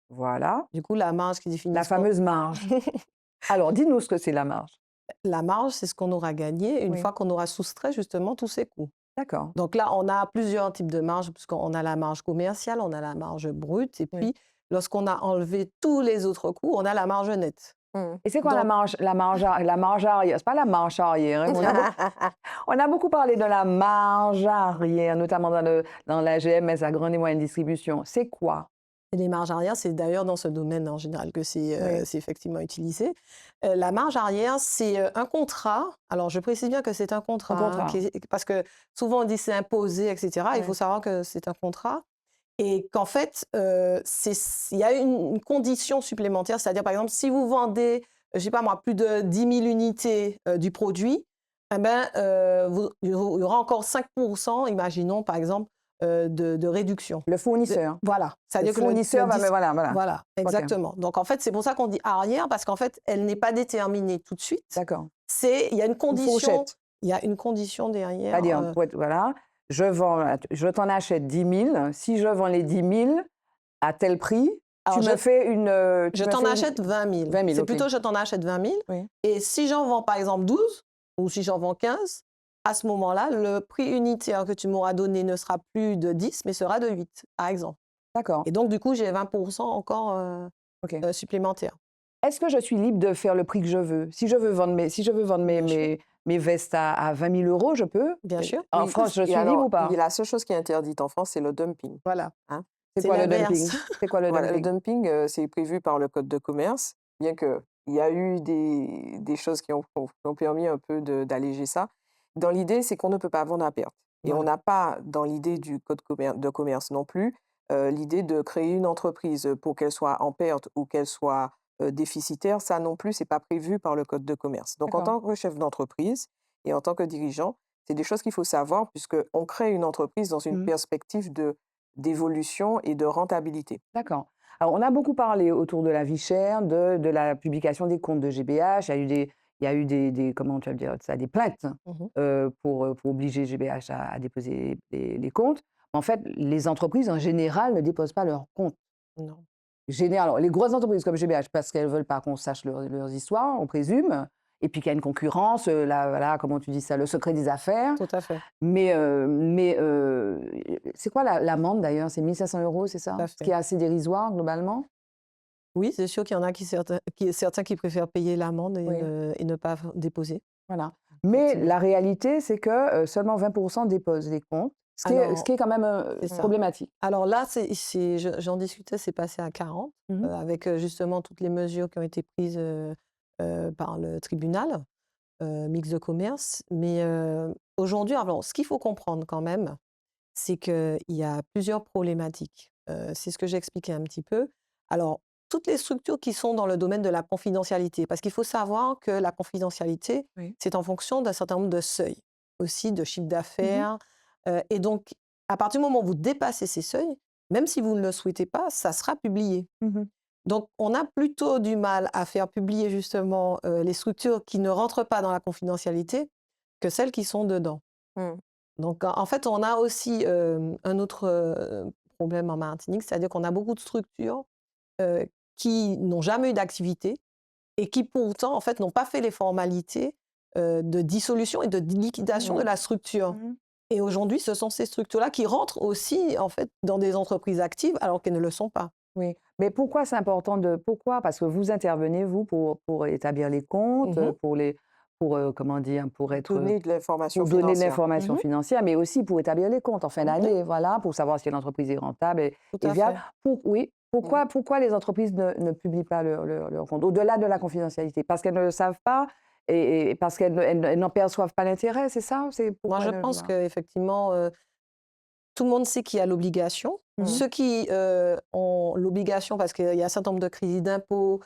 voilà, Du coup, la marge qui définit la ce qu'on- fameuse marge. Alors, dis-nous ce que c'est la marge. La marge, c'est ce qu'on aura gagné une Oui. fois qu'on aura soustrait justement tous ces coûts. D'accord. Donc là, on a plusieurs types de marges, puisqu'on a la marge commerciale, on a la marge brute, et Oui. puis lorsqu'on a enlevé tous les autres coûts, on a la marge nette. Mmh. Et c'est quoi la Donc- marge, la marge arrière? C'est pas la marge arrière, hein. On a beaucoup parlé de la marge arrière, notamment dans la GMS, la grande et moyenne distribution. C'est quoi? Et les marges arrière, c'est d'ailleurs dans ce domaine en général que Oui. c'est effectivement utilisé. La marge arrière, c'est un contrat. Alors, je précise bien que c'est un contrat, Un contrat. parce que souvent on dit c'est imposé, etc. Il Ouais. faut savoir que c'est un contrat Et qu'en fait, il y a une condition supplémentaire, c'est-à-dire, par exemple, si vous vendez, je sais pas moi, plus de 10 000 unités du produit, eh ben, il y aura encore 5%, imaginons, par exemple, de réduction. Le fournisseur. Voilà. Le C'est-à-dire que fournisseur va... Voilà, voilà. voilà, OK. exactement. Donc, en fait, c'est pour ça qu'on dit arrière, parce qu'en fait, elle n'est pas déterminée tout de suite. D'accord. Il y a une Une condition, fourchette. il y a une condition derrière. C'est-à-dire, voilà, je t'en achète 10 000. Si je vends les 10 000 à tel prix, Alors, tu me fais une... je t'en achète 20 000. 20 000, C'est OK. plutôt je t'en achète 20 000. Oui. Et si j'en vends par exemple 12 ou si j'en vends 15, à ce moment-là, le prix unitaire que tu m'auras donné ne sera plus de 10, mais sera de 8, par exemple. D'accord. Et donc, du coup, j'ai 20% encore OK. supplémentaires. Est-ce que je suis libre de faire le prix que je veux? Si je veux vendre Bien sûr. mes vestes à 20 000 euros, je peux? Bien sûr. En Oui, France, je et suis alors, libre ou pas? la seule chose qui est interdite en France, c'est le dumping. Voilà. Hein. C'est C'est quoi le l'inverse. dumping? C'est quoi le Voilà, le dumping? dumping, c'est prévu par le code de commerce, bien qu'il y a eu des choses qui ont permis un peu d'alléger ça. Dans l'idée, c'est qu'on ne peut pas vendre à perte. Et on Voilà. n'a pas, dans l'idée du code de commerce non plus, l'idée de créer une entreprise pour qu'elle soit en perte ou qu'elle soit déficitaire. Ça non plus, c'est pas prévu par le code de commerce. Donc, en D'accord. tant que chef d'entreprise et en tant que dirigeant, c'est des choses qu'il faut savoir puisqu'on crée une entreprise dans une Mmh. perspective d'évolution et de rentabilité. D'accord. Alors, on a beaucoup parlé autour de la vie chère, de la publication des comptes de GBH. Il y a eu comment tu vas dire ça, des plaintes Mhm. pour obliger GBH à déposer les comptes. En fait, les entreprises, en général, ne déposent pas leurs comptes. Non. Alors, les grosses entreprises comme GBH, parce qu'elles ne veulent pas qu'on sache leurs histoires, on présume, et puis qu'il y a une concurrence, voilà, comment tu dis ça, le secret des affaires. Tout à fait. Mais c'est quoi l'amende d'ailleurs? C'est 1 500 €, c'est ça? Tout à Ce qui fait. est assez dérisoire globalement? Oui, c'est sûr qu'il y en a certains qui préfèrent payer l'amende Oui, et ne pas déposer. voilà. Mais Effectivement. la réalité, c'est que seulement 20% déposent les comptes, ce Alors, qui est quand même c'est ça. problématique. Alors là, j'en discutais, c'est passé à 40, Mhm. avec justement toutes les mesures qui ont été prises par le tribunal mixte de commerce. Mais aujourd'hui, alors, ce qu'il faut comprendre quand même, c'est qu'il y a plusieurs problématiques. C'est ce que j'ai expliqué un petit peu. Alors, toutes les structures qui sont dans le domaine de la confidentialité, parce qu'il faut savoir que la confidentialité, Oui. c'est en fonction d'un certain nombre de seuils, aussi de chiffre Mhm. d'affaires. Et donc, à partir du moment où vous dépassez ces seuils, même si vous ne le souhaitez pas, ça sera publié. Mhm. Donc, on a plutôt du mal à faire publier justement les structures qui ne rentrent pas dans la confidentialité que celles qui sont dedans. Mmh. Donc, en fait, on a aussi un autre problème en Martinique, c'est-à-dire qu'on a beaucoup de structures qui n'ont jamais eu d'activité et qui pourtant, en fait, n'ont pas fait les formalités de dissolution et de liquidation de Mmh. la structure. Mhm. Et aujourd'hui, ce sont ces structures-là qui rentrent aussi, en fait, dans des entreprises actives alors qu'elles ne le sont pas. Oui. Mais pourquoi c'est important pourquoi? Parce que vous intervenez, vous, pour établir les comptes, Mhm. comment dire, pour Donner de l'information donner de financière. l'information Mhm. financière, mais aussi pour établir les comptes en fin Oui, d'année, voilà, pour savoir si l'entreprise est rentable tout et à viable. fait. Oui, Mmh. pourquoi les entreprises ne publient pas leurs comptes, au-delà de la confidentialité? Parce qu'elles ne le savent pas et parce qu'elles n'en perçoivent pas l'intérêt, c'est ça? C'est Moi, pourquoi je elles ne le pense font pas? qu'effectivement, tout le monde sait qu'il y a l'obligation. Mmh. Ceux qui ont l'obligation, parce qu'il y a un certain nombre de crédits d'impôt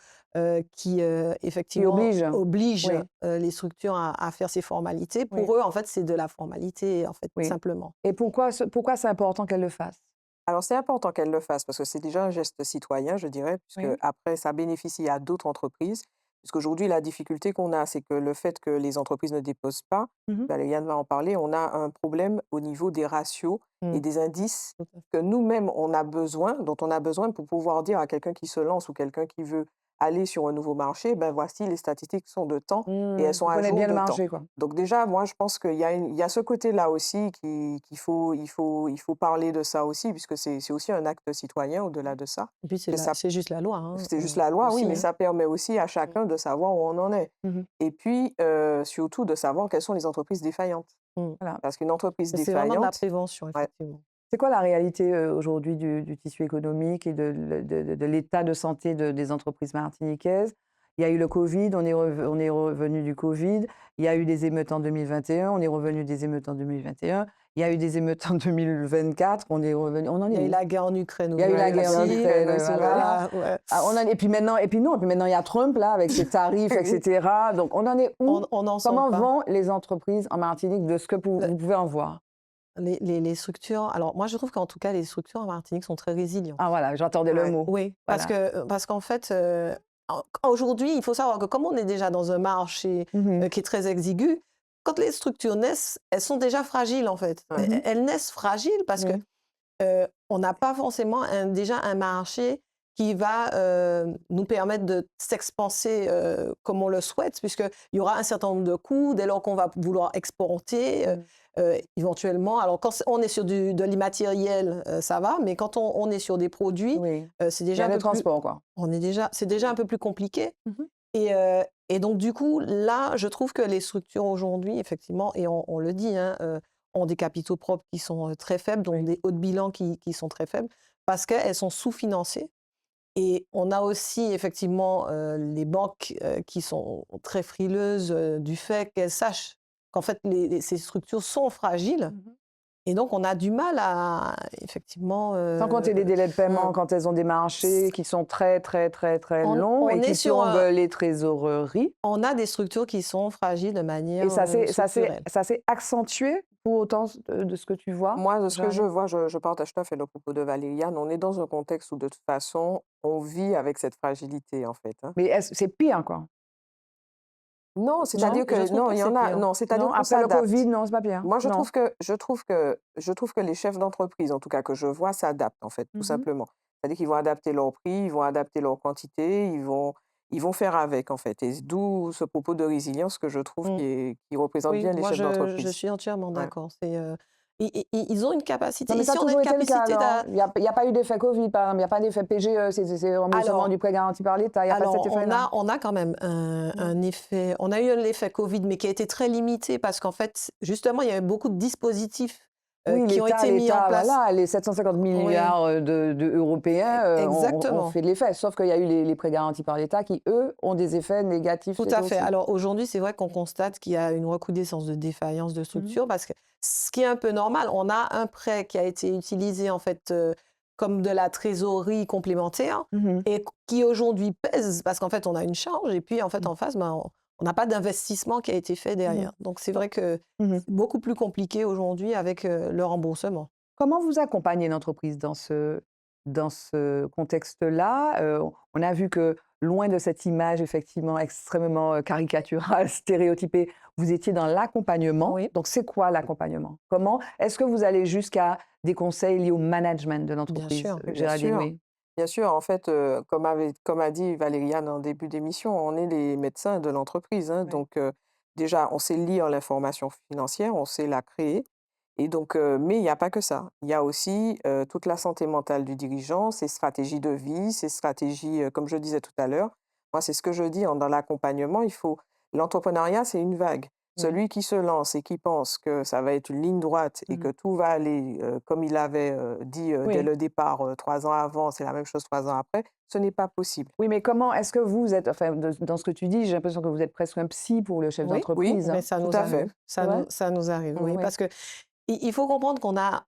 qui, Qui effectivement, oblige? obligent Oui, les structures à faire ces formalités. oui, Pour eux, en fait, c'est de la formalité, en fait, oui. simplement. Et pourquoi c'est important qu'elles le fassent? Alors, c'est important qu'elle le fasse parce que c'est déjà un geste citoyen, je dirais, puisque Oui. après, ça bénéficie à d'autres entreprises. Puisqu'aujourd'hui, la difficulté qu'on a, c'est que le fait que les entreprises ne déposent pas, Mmh. ben, Yann va en parler, on a un problème au niveau des ratios et Mm. des indices Tout à fait. que nous-mêmes, dont on a besoin pour pouvoir dire à quelqu'un qui se lance ou quelqu'un qui veut aller sur un nouveau marché, ben voici les statistiques sont de temps et elles sont Vous à connaissez jour bien le de temps. marché, quoi. Donc déjà, moi, je pense il y a ce côté-là aussi il faut parler de ça aussi, puisque c'est aussi un acte citoyen au-delà de ça. Et puis, Que ça, c'est juste la loi, hein, c'est juste la loi, oui, aussi. mais Hein. ça permet aussi à Mm. chacun de savoir où on en est. Mmh. Et puis, surtout, de savoir quelles sont les entreprises défaillantes. Mm. Voilà. Parce qu'une entreprise Mais c'est vraiment de la défaillante, prévention, ouais, effectivement. C'est quoi la réalité, aujourd'hui du tissu économique et de l'état de santé des entreprises martiniquaises? Il y a eu le covid, on est revenu du covid. Il y a eu des émeutes en 2021, on est revenu des émeutes en 2021. Il y a eu des émeutes en 2024, on est revenu, on en Il y est a eu où? la guerre en Ukraine Il y a eu la guerre en aussi. Ukraine, oui, c'est vrai. voilà. Voilà, ouais. Ah, et puis maintenant, il y a Trump là avec ses tarifs, Oui. etc. Donc on en est où? On n'en sent Comment pas. vont les entreprises en Martinique de ce que vous Le- pouvez en voir? les structures. Alors, moi, je trouve qu'en tout cas, les structures en Martinique sont très résilientes. Ah voilà, j'entendais le Ouais. mot. Oui, Voilà. parce qu'en fait, aujourd'hui, il faut savoir que comme on est déjà dans un marché Mhm. qui est très exigu, quand les structures naissent, elles sont déjà fragiles en fait. Ouais. Mhm. Elles naissent fragiles parce que Oui. on n'a pas forcément déjà un marché qui va nous permettre de s'expanser comme on le souhaite, puisqu'il y aura un certain nombre de coûts dès lors qu'on va vouloir exporter. Éventuellement, alors quand on est sur de l'immatériel, ça va, mais quand on est sur des produits, Oui. c'est Il y déjà a un le peu plus, transport, quoi. c'est déjà un peu plus compliqué. Mhm. Et donc du coup, là, je trouve que les structures aujourd'hui, effectivement, et on le dit, hein, ont des capitaux propres qui sont très faibles, donc Oui. des hauts de bilan qui sont très faibles, parce qu'elles sont sous-financées. Et on a aussi effectivement les banques qui sont très frileuses du fait qu'elles sachent qu'en fait ces structures sont fragiles. Mhm. Et donc on a du mal à effectivement... Sans compter les délais de paiement Mm. quand elles ont des marchés qui sont très, très, très, très longs et on est qui sur plombent les trésoreries. on a des structures qui sont fragiles de Et manière structurelle. ça s'est accentué pour autant de ce que tu vois, Moi, de ce que je Jeanne? vois, je partage tout à fait le propos de Valériane. On est dans un contexte où, de toute façon, on vit avec cette fragilité, en fait, hein. Mais c'est pire, quoi. Non, Non? c'est-à-dire Je que trouve non, pas il que y c'est en a, pire. non, c'est-à-dire Non? qu'on Après le Covid, s'adapte. non, c'est pas pire. Moi, Non. je trouve que les chefs d'entreprise, en tout cas que je vois, s'adaptent, en fait, tout Mhm. simplement. C'est-à-dire qu'ils vont adapter leur prix, ils vont adapter leur quantité, ils vont faire avec, en fait. Et d'où ce propos de résilience que je trouve Mm. qui représente Oui, bien les moi chefs je d'entreprise. suis entièrement Ouais. d'accord. Ils ont une capacité. Non, mais ça a Ici, on a toujours une été le cas, capacité non? Il y a pas eu d'effet Covid, par exemple. Il n'y a pas d'effet PGE, c'est remboursement Alors, du prêt garanti par l'État. Il n'y a pas cet effet-là. on a quand même un effet. On a eu l'effet Covid, mais qui a été très limité parce qu'en fait, justement, il y avait beaucoup de dispositifs Oui, qui ont été mis en place. voilà, les 750 Oui, milliards de européens ont exactement. fait de l'effet. Sauf qu'il y a eu les prêts garantis par l'État qui, eux, ont des effets négatifs, Tout c'est à fait. aussi. Alors aujourd'hui, c'est vrai qu'on constate qu'il y a une recrudescence de défaillance de Mhm. structure parce que ce qui est un peu normal, on a un prêt qui a été utilisé en fait comme de la trésorerie complémentaire Mhm. et qui aujourd'hui pèse parce qu'en fait on a une charge et puis en fait en face, ben, on n'a pas d'investissement qui a été fait derrière. Donc c'est vrai que Mhm. c'est beaucoup plus compliqué aujourd'hui avec le remboursement. Comment vous accompagnez l'entreprise dans ce contexte-là? On a vu que loin de cette image effectivement extrêmement caricaturale, stéréotypée, vous étiez dans l'accompagnement. Oui, Donc, c'est quoi l'accompagnement? Comment est-ce que vous allez jusqu'à des conseils liés au management de bien l'entreprise, sûr. Oui, Géraldine? Oui. bien sûr. En fait, comme a dit Valériane en début d'émission, on est les médecins de l'entreprise, hein. Oui. Donc, déjà, on sait lire l'information financière, on sait la créer. Et donc, mais il n'y a pas que ça. Il y a aussi toute la santé mentale du dirigeant, ses stratégies de vie, ses stratégies, comme je disais tout à l'heure. Moi, c'est ce que je dis dans l'accompagnement. L'entrepreneuriat, c'est une vague. Oui. Celui qui se lance et qui pense que ça va être une ligne droite et que Mhm. tout va aller comme il avait dit dès Oui. le départ, 3 ans avant, c'est la même chose 3 ans après, ce n'est pas possible. Oui, mais comment est-ce que vous êtes, enfin, dans ce que tu dis, j'ai l'impression que vous êtes presque un psy pour le chef Oui, Oui, d'entreprise, mais hein. ça tout nous à arrive. fait. C'est vrai? Ça nous arrive, Mmh. oui, Oui. parce que il faut comprendre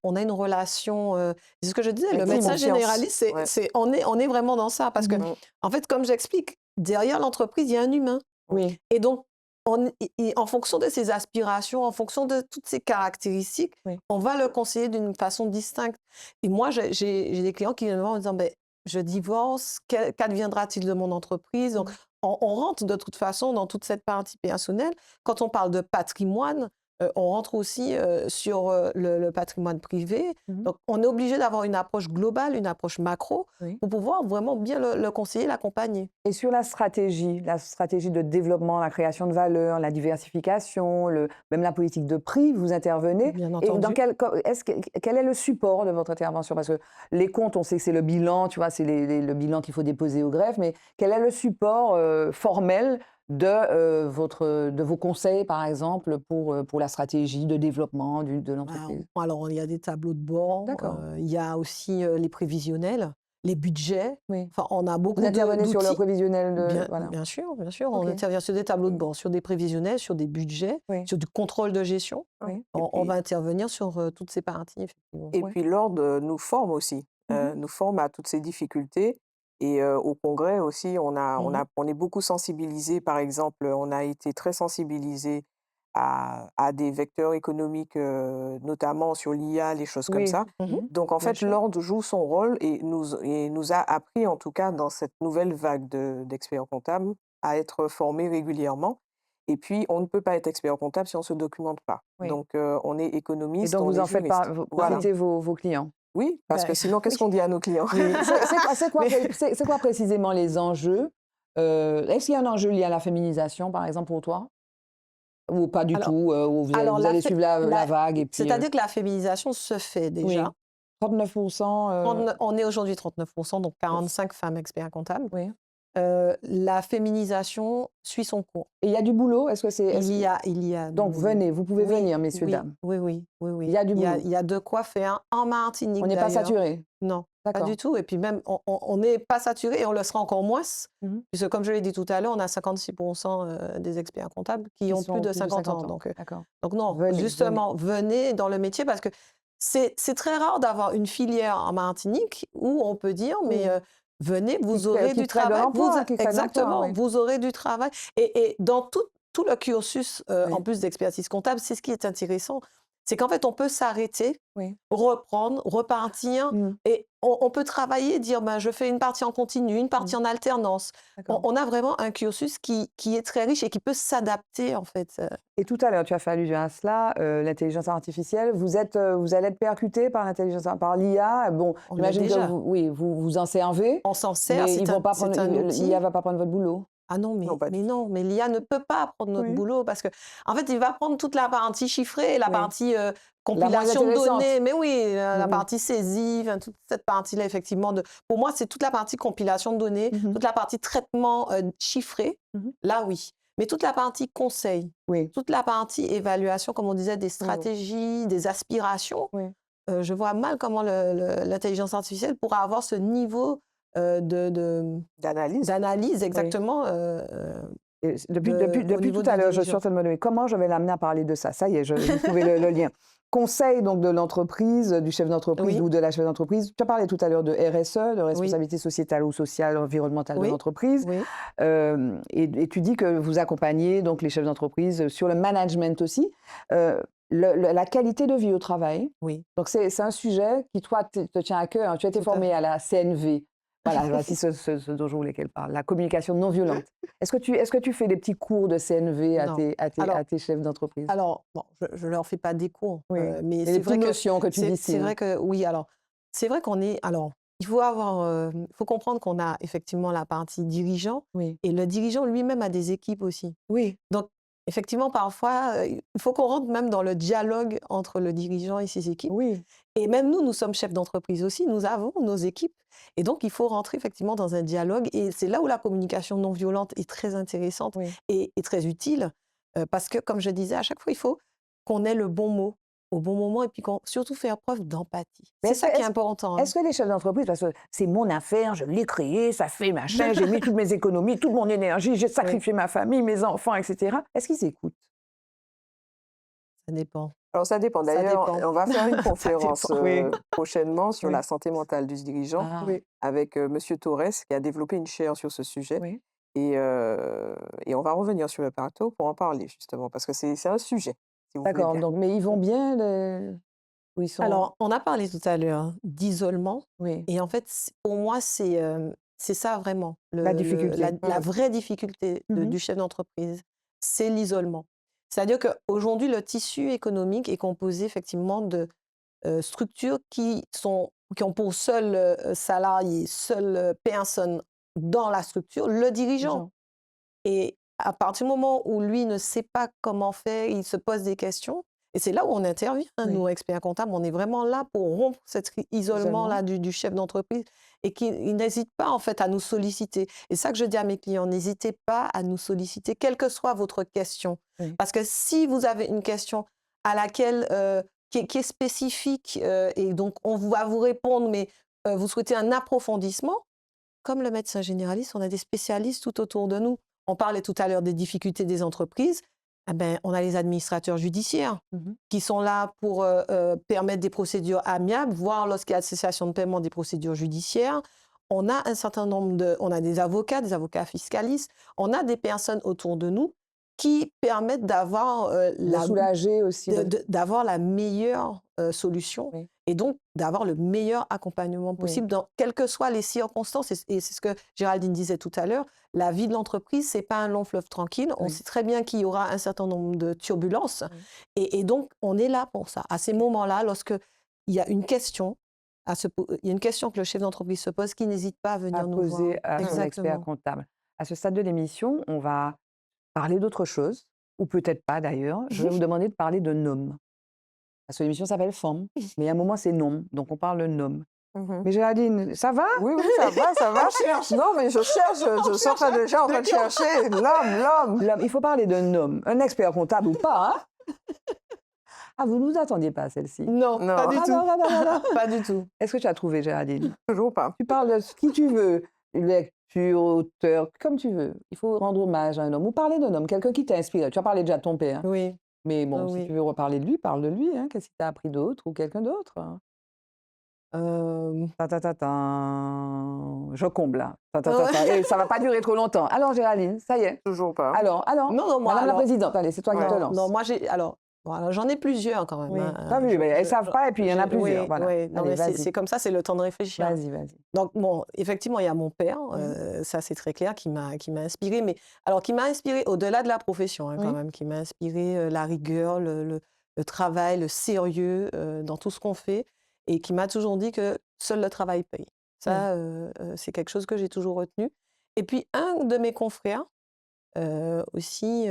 on a une relation, c'est ce que je disais, le Avec médecin confiance. généraliste, Ouais. on est vraiment dans ça parce que, Mhm. Mmh. en fait, comme j'explique, derrière l'entreprise, il y a un humain Oui. et donc en fonction de ses aspirations, en fonction de toutes ses caractéristiques, Oui. on va le conseiller d'une façon distincte. Et moi, j'ai des clients qui viennent me voir en disant: «Beh, je divorce, qu'adviendra-t-il de mon entreprise?» Donc Mhm. on rentre de toute façon dans toute cette partie personnelle. Quand on parle de patrimoine, on rentre aussi sur le patrimoine privé. Mhm. Donc, on est obligé d'avoir une approche globale, une approche macro, Oui. pour pouvoir vraiment bien le conseiller, l'accompagner. Et sur la stratégie de développement, la création de valeur, la diversification, même la politique de prix, vous intervenez. Bien Et entendu. quel est le support de votre intervention? Parce que les comptes, on sait que c'est le bilan, tu vois, c'est le bilan qu'il faut déposer au greffe, mais quel est le support formel de vos conseils, par exemple, pour la stratégie de développement de Ah, l'entreprise? alors, il y a des tableaux de bord, D'accord. il y a aussi les prévisionnels. les budgets. Oui. Enfin, on a Vous beaucoup intervenez sur le d'outils. prévisionnel de... Bien, Voilà. bien sûr, bien sûr. On Ok. intervient sur des tableaux de Oui. bord, sur des prévisionnels, sur des budgets, Oui. sur du contrôle de gestion. Oui. Et On va puis, intervenir sur toutes ces parties, effectivement. et Ouais. puis l'ordre nous forme aussi, Mhm. nous forme à toutes ces difficultés. Et au congrès aussi, Mhm. on est beaucoup sensibilisé. Par exemple, on a été très sensibilisé à des vecteurs économiques, notamment sur l'IA, les choses comme Oui. ça. Mhm. Mhm. Donc en Bien fait, sûr. l'ordre joue son rôle et nous a appris, en tout cas dans cette nouvelle vague d'experts comptables, à être formés régulièrement. Et puis, on ne peut pas être expert comptable si on ne se documente pas. Oui. Donc, on est Et économiste, donc, on vous est en faites juriste. Voilà. profiter vos clients. Oui, parce que Ben, sinon, qu'est-ce oui. qu'on dit à nos clients? Oui. Mais C'est quoi précisément les enjeux? Est-ce qu'il y a un enjeu lié à la féminisation, par exemple, pour toi? Ou pas du alors, tout, ou alors vous allez suivre la vague et puis... c'est-à-dire que la féminisation se fait Oui. déjà. 39%. 39 on est aujourd'hui 39%, donc 45 femmes experts comptables. Oui. La féminisation suit son cours. Et il y a du boulot? Est-ce que c'est... Il y a du Donc, boulot. venez, vous pouvez Oui, venir, messieurs, oui, dames. oui, oui, oui, oui. Il y a du boulot. Il y a de quoi faire en On Martinique n'est pas d'ailleurs. saturé. Non, pas D'accord. du tout. Et puis même, on n'est pas saturé et on le sera encore moins, Mhm. puisque comme je l'ai dit tout à l'heure, on a 56% des experts comptables qui ont plus sont de 50 ans. D'accord. Donc non, Venez. justement, venez dans le métier parce que c'est très rare d'avoir une filière en Martinique où on peut dire, mais Oui. venez, vous Qui aurez du crée de travail. l'emploi, qui crée de l'emploi, Exactement, oui. vous aurez du travail. Et dans tout le cursus, Oui. en plus d'expertise comptable, c'est ce qui est intéressant. C'est qu'en fait, on peut s'arrêter, Oui. reprendre, repartir, Mm. et on peut travailler, dire ben, je fais une partie en continu, une partie en alternance. D'accord. On a vraiment un cursus qui est très riche et qui peut s'adapter en fait. Et tout à l'heure, tu as fait allusion à cela, l'intelligence artificielle. Vous allez être percuté par par l'IA. Bon, On l'est j'imagine que déjà. vous en servez, On s'en sert, mais ils vont pas prendre, c'est un l'IA outil. va pas prendre votre boulot. Ah non, Non, pas du tout. non, mais l'IA ne peut pas prendre notre Oui. boulot parce que, en fait, il va prendre toute la partie chiffrée, la Oui. partie La moins compilation de intéressante. données, mais oui, la Mhm. partie saisie, enfin, toute cette partie-là, effectivement. Pour moi, c'est toute la partie compilation de données, Mhm. toute la partie traitement chiffré, Mhm. là, oui. Mais toute la partie conseil, Oui. toute la partie évaluation, comme on disait, des stratégies, des aspirations, Oui. je vois mal comment l'intelligence artificielle pourra avoir ce niveau D'analyse. d'analyse, Oui. exactement. Et depuis Au niveau tout à du l'heure, je suis en dirigeant. train de me demander comment je vais l'amener à parler de ça. Ça y est, j'ai trouvé le lien. Conseil donc de l'entreprise, du chef d'entreprise Oui, ou de la chef d'entreprise. Tu as parlé tout à l'heure de RSE, de oui, responsabilité sociétale ou sociale, environnementale de oui, l'entreprise. oui, Et tu dis que vous accompagnez donc les chefs d'entreprise sur le management aussi. Euh, la qualité de vie au travail. oui, Donc c'est un sujet qui, toi, te tient à cœur. Tu as été tout à formé fait. à la CNV. Voilà, voici ce dont je voulais qu'elle parle, la communication non violente. Est-ce que tu fais des petits cours de CNV à Non. à tes chefs d'entreprise? Alors, bon, je ne leur fais pas des cours, Oui. mais Et c'est les vrai petites que notions que tu c'est distilles. vrai que oui. Alors, c'est vrai qu'on est. Alors, il faut comprendre qu'on a effectivement la partie dirigeant Oui. et le dirigeant lui-même a des équipes aussi. Oui. Donc, effectivement, parfois, il faut qu'on rentre même dans le dialogue entre le dirigeant et ses équipes. Oui. Et même nous sommes chefs d'entreprise aussi, nous avons nos équipes. Et donc, il faut rentrer effectivement dans un dialogue. Et c'est là où la communication non violente est très intéressante Oui. et très utile. Parce que, comme je disais, à chaque fois, il faut qu'on ait le bon mot au bon moment et puis surtout faire preuve d'empathie. Mais C'est ça qui est important. Hein. est-ce que les chefs d'entreprise, parce que c'est mon affaire, je l'ai créé, ça fait machin, j'ai mis toutes mes économies, toute mon énergie, j'ai sacrifié ma famille, mes enfants, etc. Est-ce qu'ils écoutent? Ça dépend. Alors ça dépend. Ça D'ailleurs, dépend. on va faire une Ça conférence dépend. Oui. prochainement sur Oui. la santé mentale du dirigeant Ah, Oui. avec Monsieur Torres qui a développé une chaire sur ce sujet. Oui. Et on va revenir sur le plateau pour en parler justement, parce que c'est un sujet, si vous voulez D'accord. bien. Donc, mais ils vont bien où ils sont? Alors, on a parlé tout à l'heure d'isolement. Oui. Et en fait, pour moi, c'est ça vraiment, La difficulté. la vraie difficulté Mhm. du chef d'entreprise, c'est l'isolement. C'est-à-dire qu'aujourd'hui, le tissu économique est composé effectivement de structures qui ont pour seul salarié, seule personne dans la structure, le dirigeant. Gens. Et à partir du moment où lui ne sait pas comment faire, il se pose des questions. Et c'est là où on intervient, hein, Oui. nous, experts comptables. On est vraiment là pour rompre cet isolement-là Isolement. du chef d'entreprise et qu'il n'hésite pas, en fait, à nous solliciter. Et ça que je dis à mes clients, n'hésitez pas à nous solliciter, quelle que soit votre question. Oui. Parce que si vous avez une question à laquelle, qui est spécifique, et donc on va vous répondre, mais vous souhaitez un approfondissement, comme le médecin généraliste, on a des spécialistes tout autour de nous. On parlait tout à l'heure des difficultés des entreprises. Eh ben, on a les administrateurs judiciaires Mmh. qui sont là pour permettre des procédures amiables, voire lorsqu'il y a cessation de paiement, des procédures judiciaires. On a un certain nombre on a des avocats fiscalistes. On a des personnes autour de nous qui permettent d'avoir De soulager aussi votre d'avoir la meilleure solution oui, et donc d'avoir le meilleur accompagnement oui, possible dans quelles que soient les circonstances. Et c'est ce que Géraldine disait tout à l'heure, la vie de l'entreprise, c'est pas un long fleuve tranquille. On oui, sait très bien qu'il y aura un certain nombre de turbulences oui. et donc on est là pour ça. À ces moments-là, lorsque il y a une question il y a une question que le chef d'entreprise se pose, qui n'hésite pas à À venir nous voir. poser à son expert Exactement. comptable. À ce stade de l'émission, on va parler d'autre chose, ou peut-être pas d'ailleurs. Je vais vous demander de parler de NOM. Parce que l'émission s'appelle Femmes, mais il y a un moment, c'est NOM, donc on parle de NOM. Mmh. Mais Géraldine, ça va? Oui, oui, ça va, ça va. On cherche. Non, mais je cherche, je suis en train déjà en train de chercher l'homme. L'homme, il faut parler de NOM. Un expert comptable ou pas, hein? Ah, vous ne nous attendiez pas à celle-ci. Non, pas Non, du Ah tout. non, non, non, non, non. Pas du tout. Est-ce que tu as trouvé, Géraldine? toujours pas. Tu parles de ce qui tu veux, lecture, auteur, comme tu veux. Il faut rendre hommage à un homme ou parler d'un homme, quelqu'un qui t'a inspiré. Tu as parlé déjà de ton père, Oui, mais bon, si tu oui. veux reparler de lui, parle de lui, hein. Qu'est-ce qu'il t'a appris d'autre ou quelqu'un d'autre, hein? Euh, Ta ta ta tan. Je comble là. Ta ta ta ouais. ta. Et ça va pas durer trop longtemps. Alors Géraldine, ça y est. Toujours pas. Alors, Non, non, moi, Madame la alors, Présidente, allez, c'est toi qui te Ouais. non, non, lances. moi, bon, alors, j'en ai plusieurs quand même. Oui, Hein, t'as vu, mais elles savent pas et puis il y en a plusieurs. Oui, Voilà. oui, non, Allez, mais vas-y, c'est comme ça, c'est le temps de réfléchir. vas-y, vas-y. Donc, bon, effectivement, il y a mon père, Mhm. ça c'est très clair, qui m'a inspiré, mais alors qui m'a inspiré au-delà de la profession, hein, quand Oui. même, qui m'a inspiré la rigueur, le travail, le sérieux dans tout ce qu'on fait, et qui m'a toujours dit que seul le travail paye. Oui. Ça, c'est quelque chose que j'ai toujours retenu. Et puis, un de mes confrères, aussi,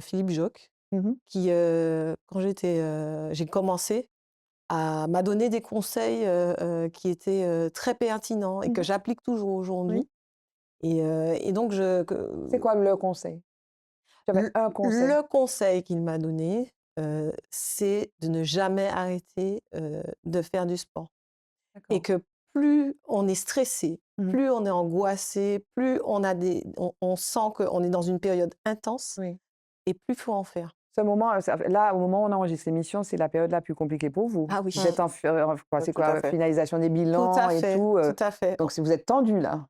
Philippe Joc, Mhm. qui, quand j'ai commencé, m'a donné des conseils qui étaient très pertinents et que Mhm. j'applique toujours Oui. aujourd'hui. Et donc, C'est quoi le conseil? Tu avais un conseil. le conseil qu'il m'a donné, c'est de ne jamais arrêter de faire du sport. Et D'accord. que plus on est stressé, Mhm. plus on est angoissé, plus on sent qu'on est dans une période intense, Oui. et plus il faut en faire. Ce moment, là, au moment où on enregistre l'émission, c'est la période la plus compliquée pour vous. Ah oui, Vous êtes quoi, c'est Tout à quoi, fait. finalisation des bilans et tout. tout à fait. Donc, si vous êtes tendu là,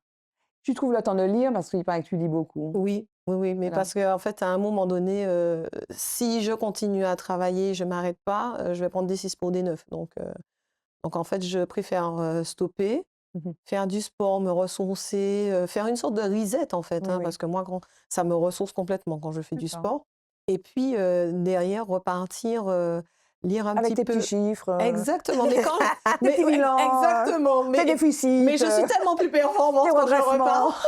tu trouves le temps de lire parce qu'il paraît que tu lis beaucoup. Oui, oui, oui, mais Voilà. parce qu'en fait, à un moment donné, si je continue à travailler, je m'arrête pas, je vais prendre des 6 pour des 9. Donc en fait, je préfère stopper, Mhm. faire du sport, me ressourcer, faire une sorte de reset en fait, Oui, hein, oui. parce que moi, ça me ressource complètement quand je fais du D'accord. sport. Et puis derrière, repartir, lire un Avec petit tes petits peu. chiffres, Exactement, mais quand tes petits bilans, exactement, tes déficits, mais je suis tellement plus performante tes quand je redressements. repars.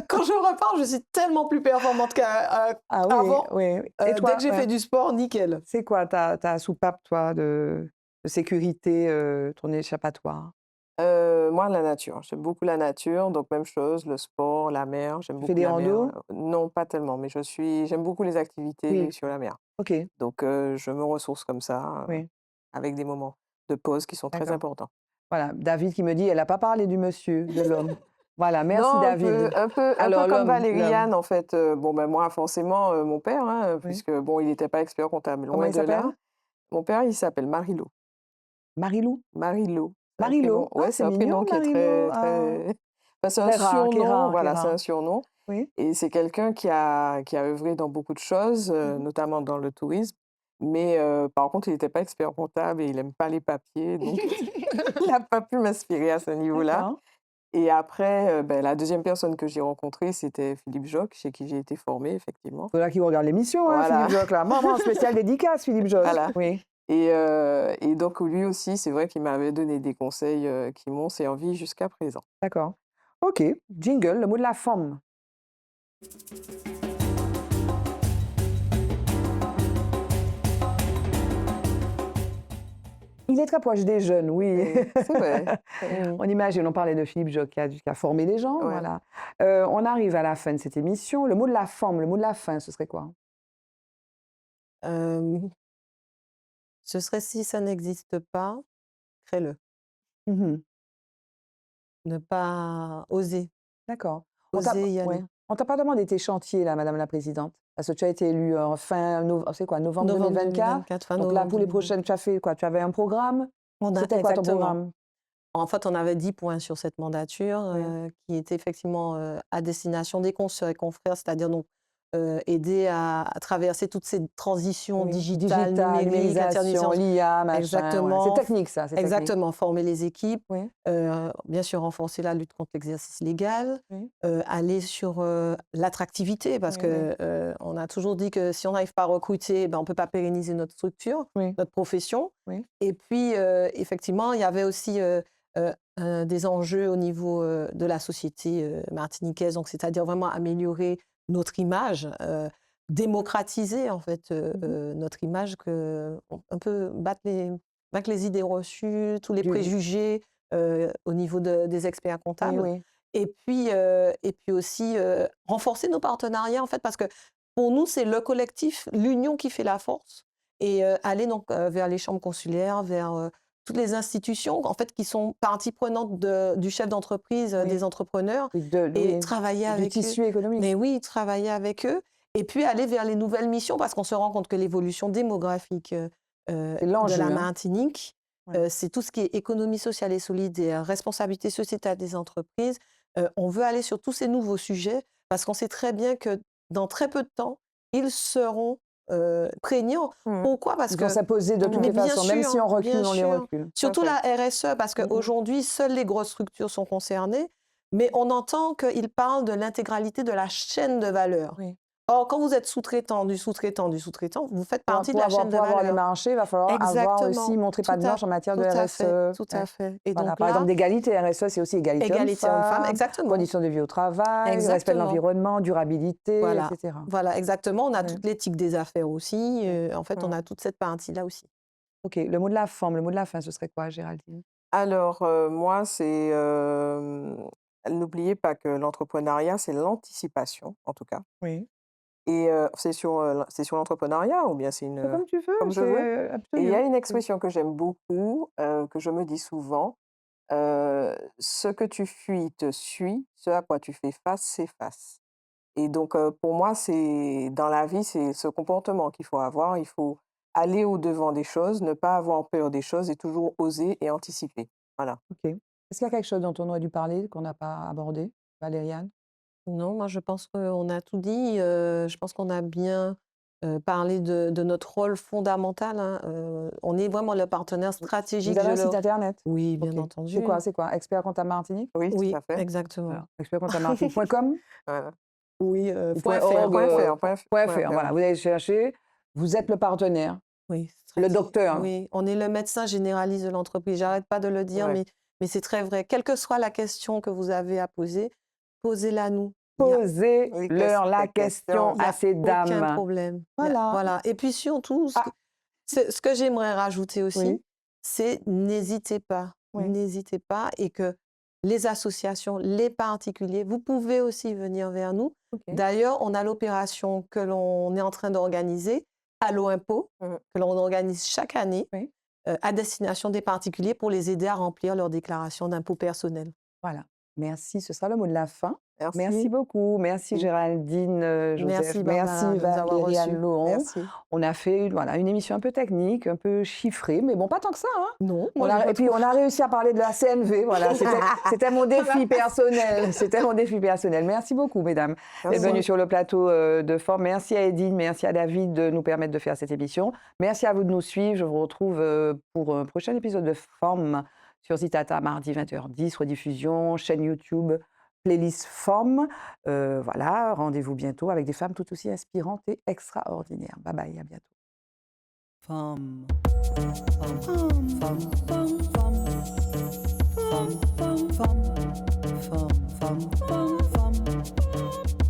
Quand je repars, je suis tellement plus performante Ah oui, qu'avant. oui, oui. Et Dès toi, que j'ai fait du sport, nickel. c'est quoi ta soupape, toi, de sécurité, ton échappatoire? Moi, la nature. J'aime beaucoup la nature, donc même chose, le sport, la mer. J'aime Tu fais beaucoup des la mer. randos? Non, pas tellement, mais j'aime beaucoup les activités Oui. sur la mer. OK, Donc, je me ressource comme ça, oui, avec des moments de pause qui sont très d'accord. importants. Voilà, David qui me dit: «Elle a pas parlé du monsieur, de l'homme». Voilà, merci Non, David. un peu Alors comme l'homme, Valériane, en fait. Bon, ben, moi, forcément, mon père, hein, oui. puisque bon, il n'était pas expert comptable, Comment loin il de là. s'appelle? Mon père, il s'appelle Marilot. Marilou? Marilot, c'est un prénom, Marilou? Ah, ouais, c'est c'est un mignon prénom qui est Marilou, très, ah! très, enfin, c'est un Très rare, qui est surnom, rare, qui est voilà, c'est rare. un surnom. Oui. Et c'est quelqu'un qui a œuvré dans beaucoup de choses, Mmh. notamment dans le tourisme. Mais par contre, il n'était pas expert comptable et il aime pas les papiers, donc il n'a pas pu m'inspirer à ce niveau-là. D'accord. Et après, la deuxième personne que j'ai rencontrée, c'était Philippe Joc, chez qui j'ai été formée, effectivement. Faudra qu'il regarde l'émission, hein, Voilà, Philippe Joc, là. Maman, spéciale dédicace, Philippe Joc. voilà. Oui, Et donc lui aussi, c'est vrai qu'il m'avait donné des conseils, qui m'ont servi jusqu'à présent. d'accord. OK, jingle, le mot de la femme. Il est très proche des jeunes, oui. C'est vrai. On imagine, on parlait de Philippe Joc qui a formé les gens, Ouais. voilà. On arrive à la fin de cette émission. Le mot de la femme, le mot de la fin, ce serait quoi? Hem, Ce serait: «Si ça n'existe pas, crée-le». Mmh. ne pas oser, D'accord. oser y aller. Ouais. On t'a pas demandé tes chantiers, là, Madame la Présidente? Parce que tu as été élue en c'est quoi, novembre Novembre 2024? 2024, fin Donc là, novembre pour les 2024. prochaines, tu as fait quoi? Tu avais un programme? C'était quoi ton Exactement. programme? En fait, on avait 10 points sur cette mandature, Oui. qui étaient effectivement, à destination des consoeurs et confrères, c'est-à-dire donc, aider à traverser toutes ces transitions Oui. digitales, Digital, numériques, numérisation, intelligence. l'IA, machin, ouais. C'est Exactement, technique ça, c'est technique. exactement, former les équipes, Oui, bien sûr renforcer la lutte contre l'exercice légal, oui, aller sur, l'attractivité parce oui, oui, que, on a toujours dit que si on n'arrive pas à recruter, ben, on ne peut pas pérenniser notre structure, oui, notre profession. oui. Et puis, effectivement, il y avait aussi, des enjeux au niveau, de la société, martiniquaise, donc c'est-à-dire vraiment améliorer notre image, démocratiser en fait, Mmh. notre image, que on un peu battre les idées reçues, tous les Du préjugés, au niveau des experts Oui, comptables. oui. Et puis aussi, renforcer nos partenariats en fait, parce que pour nous, c'est le collectif, l'union qui fait la force. Et aller donc, vers les chambres consulaires, vers, toutes les institutions en fait qui sont partie prenante du chef d'entreprise, Oui. des entrepreneurs, Oui, et oui, travailler du avec eux. tissu économique. Mais oui, travailler avec eux et puis aller vers les nouvelles missions parce qu'on se rend compte que l'évolution démographique, C'est de la l'enjeu, hein. Martinique, Ouais. c'est tout ce qui est économie sociale et solidaire, responsabilité sociétale des entreprises. On veut aller sur tous ces nouveaux sujets parce qu'on sait très bien que dans très peu de temps, ils seront, prégnants. Mmh. Pourquoi? Parce Ils vont que s'imposer de toutes mais les façons. Même si on recule, bien on les sûr, recule. Tout à surtout fait. la RSE parce Mmh mh. qu'aujourd'hui, seules les grosses structures sont concernées, mais on entend qu'ils parlent de l'intégralité de la chaîne de valeur. Oui. Or, quand vous êtes sous-traitant du sous-traitant du sous-traitant, vous faites partie de la chaîne de Pour avoir les valeur. marchés, il va falloir avoir aussi Exactement, montré patte blanche en matière de tout à fait, RSE. tout à Ouais. fait. Et Voilà, donc par exemple là, d'égalité. RSE, c'est aussi égalité égalité homme-femme, hommes-femmes, exactement, conditions de vie au travail, respect de exactement. l'environnement, durabilité, et Voilà, cetera. voilà, exactement. On a Ouais. toute l'éthique des affaires aussi. Ouais. En fait, on Mmh. a toute cette partie-là aussi. OK, le mot de la fin, le mot de la fin, ce serait quoi, Géraldine? Alors, moi, c'est, n'oubliez pas que l'entrepreneuriat, c'est l'anticipation, en tout cas. Oui. Et c'est sur l'entrepreneuriat ou bien c'est C'est une, comme tu veux, comme je veux? c'est Et il y a absolument. une Oui. expression que j'aime beaucoup, que je me dis souvent, «Ce que tu fuis te suit, ce à quoi tu fais face s'efface». Et donc, pour moi, c'est dans la vie, c'est ce comportement qu'il faut avoir. Il faut aller au-devant des choses, ne pas avoir peur des choses et toujours oser et anticiper. Voilà. OK. Est-ce qu'il y a quelque chose dont on aurait dû parler, qu'on n'a pas abordé, Valériane? Non, moi, je pense qu'on a tout dit. Je pense qu'on a bien, parlé de notre rôle fondamental, hein. On est vraiment le partenaire Vous stratégique, avez je un site le internet? oui, OK. bien C'est entendu. quoi? C'est quoi? Expert comptable Martinique? Oui, tout Oui, à fait. exactement. Alors, expertcomptablemartinique.com Voilà. Oui, ou .fr, .org, Point .fr, point point .fr, .fr. voilà, vous allez chercher, vous êtes le partenaire, oui, le stratégie. docteur. Oui, on est le médecin généraliste de l'entreprise. J'arrête pas de le dire, Ouais. mais c'est très vrai. Quelle que soit la question que vous avez à poser, posez-la nous. Oui, Posez-leur la question question. Il y à a ces aucun dames. problème. Voilà. Voilà. Et puis surtout, Ah, ce que j'aimerais rajouter oui, aussi, c'est oui, n'hésitez pas, et que les associations, les particuliers, vous pouvez aussi venir vers nous. OK. D'ailleurs, on a l'opération que l'on est en train d'organiser, Allo Impôt, Mmh. que l'on organise chaque année, Oui, à destination des particuliers pour les aider à remplir leur déclaration d'impôt personnel. voilà. Merci, ce sera le mot de la fin. Merci Merci. beaucoup. Merci Géraldine, Joseph. Merci Merci Barbara de nous avoir Valériane reçus. Lohon. Merci. On a fait voilà, une émission un peu technique, un peu chiffrée, mais bon, pas tant que ça, hein. Non, moi je Et puis retrouve. on a réussi à parler de la CNV. Voilà, c'était mon défi personnel. C'était mon défi personnel. Merci beaucoup, mesdames, d'être venues Merci. sur le plateau de Forme. Merci à Edine, merci à David de nous permettre de faire cette émission. Merci à vous de nous suivre. Je vous retrouve pour un prochain épisode de Forme sur Zitata, mardi 20h10, rediffusion, chaîne YouTube, playlist Forme. Voilà, rendez-vous bientôt avec des femmes tout aussi inspirantes et extraordinaires. Bye bye, à bientôt. Femme. Femme, femme, femme, femme, femme, femme, femme, femme, femme,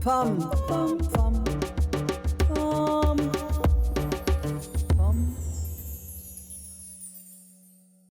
femme, femme, femme,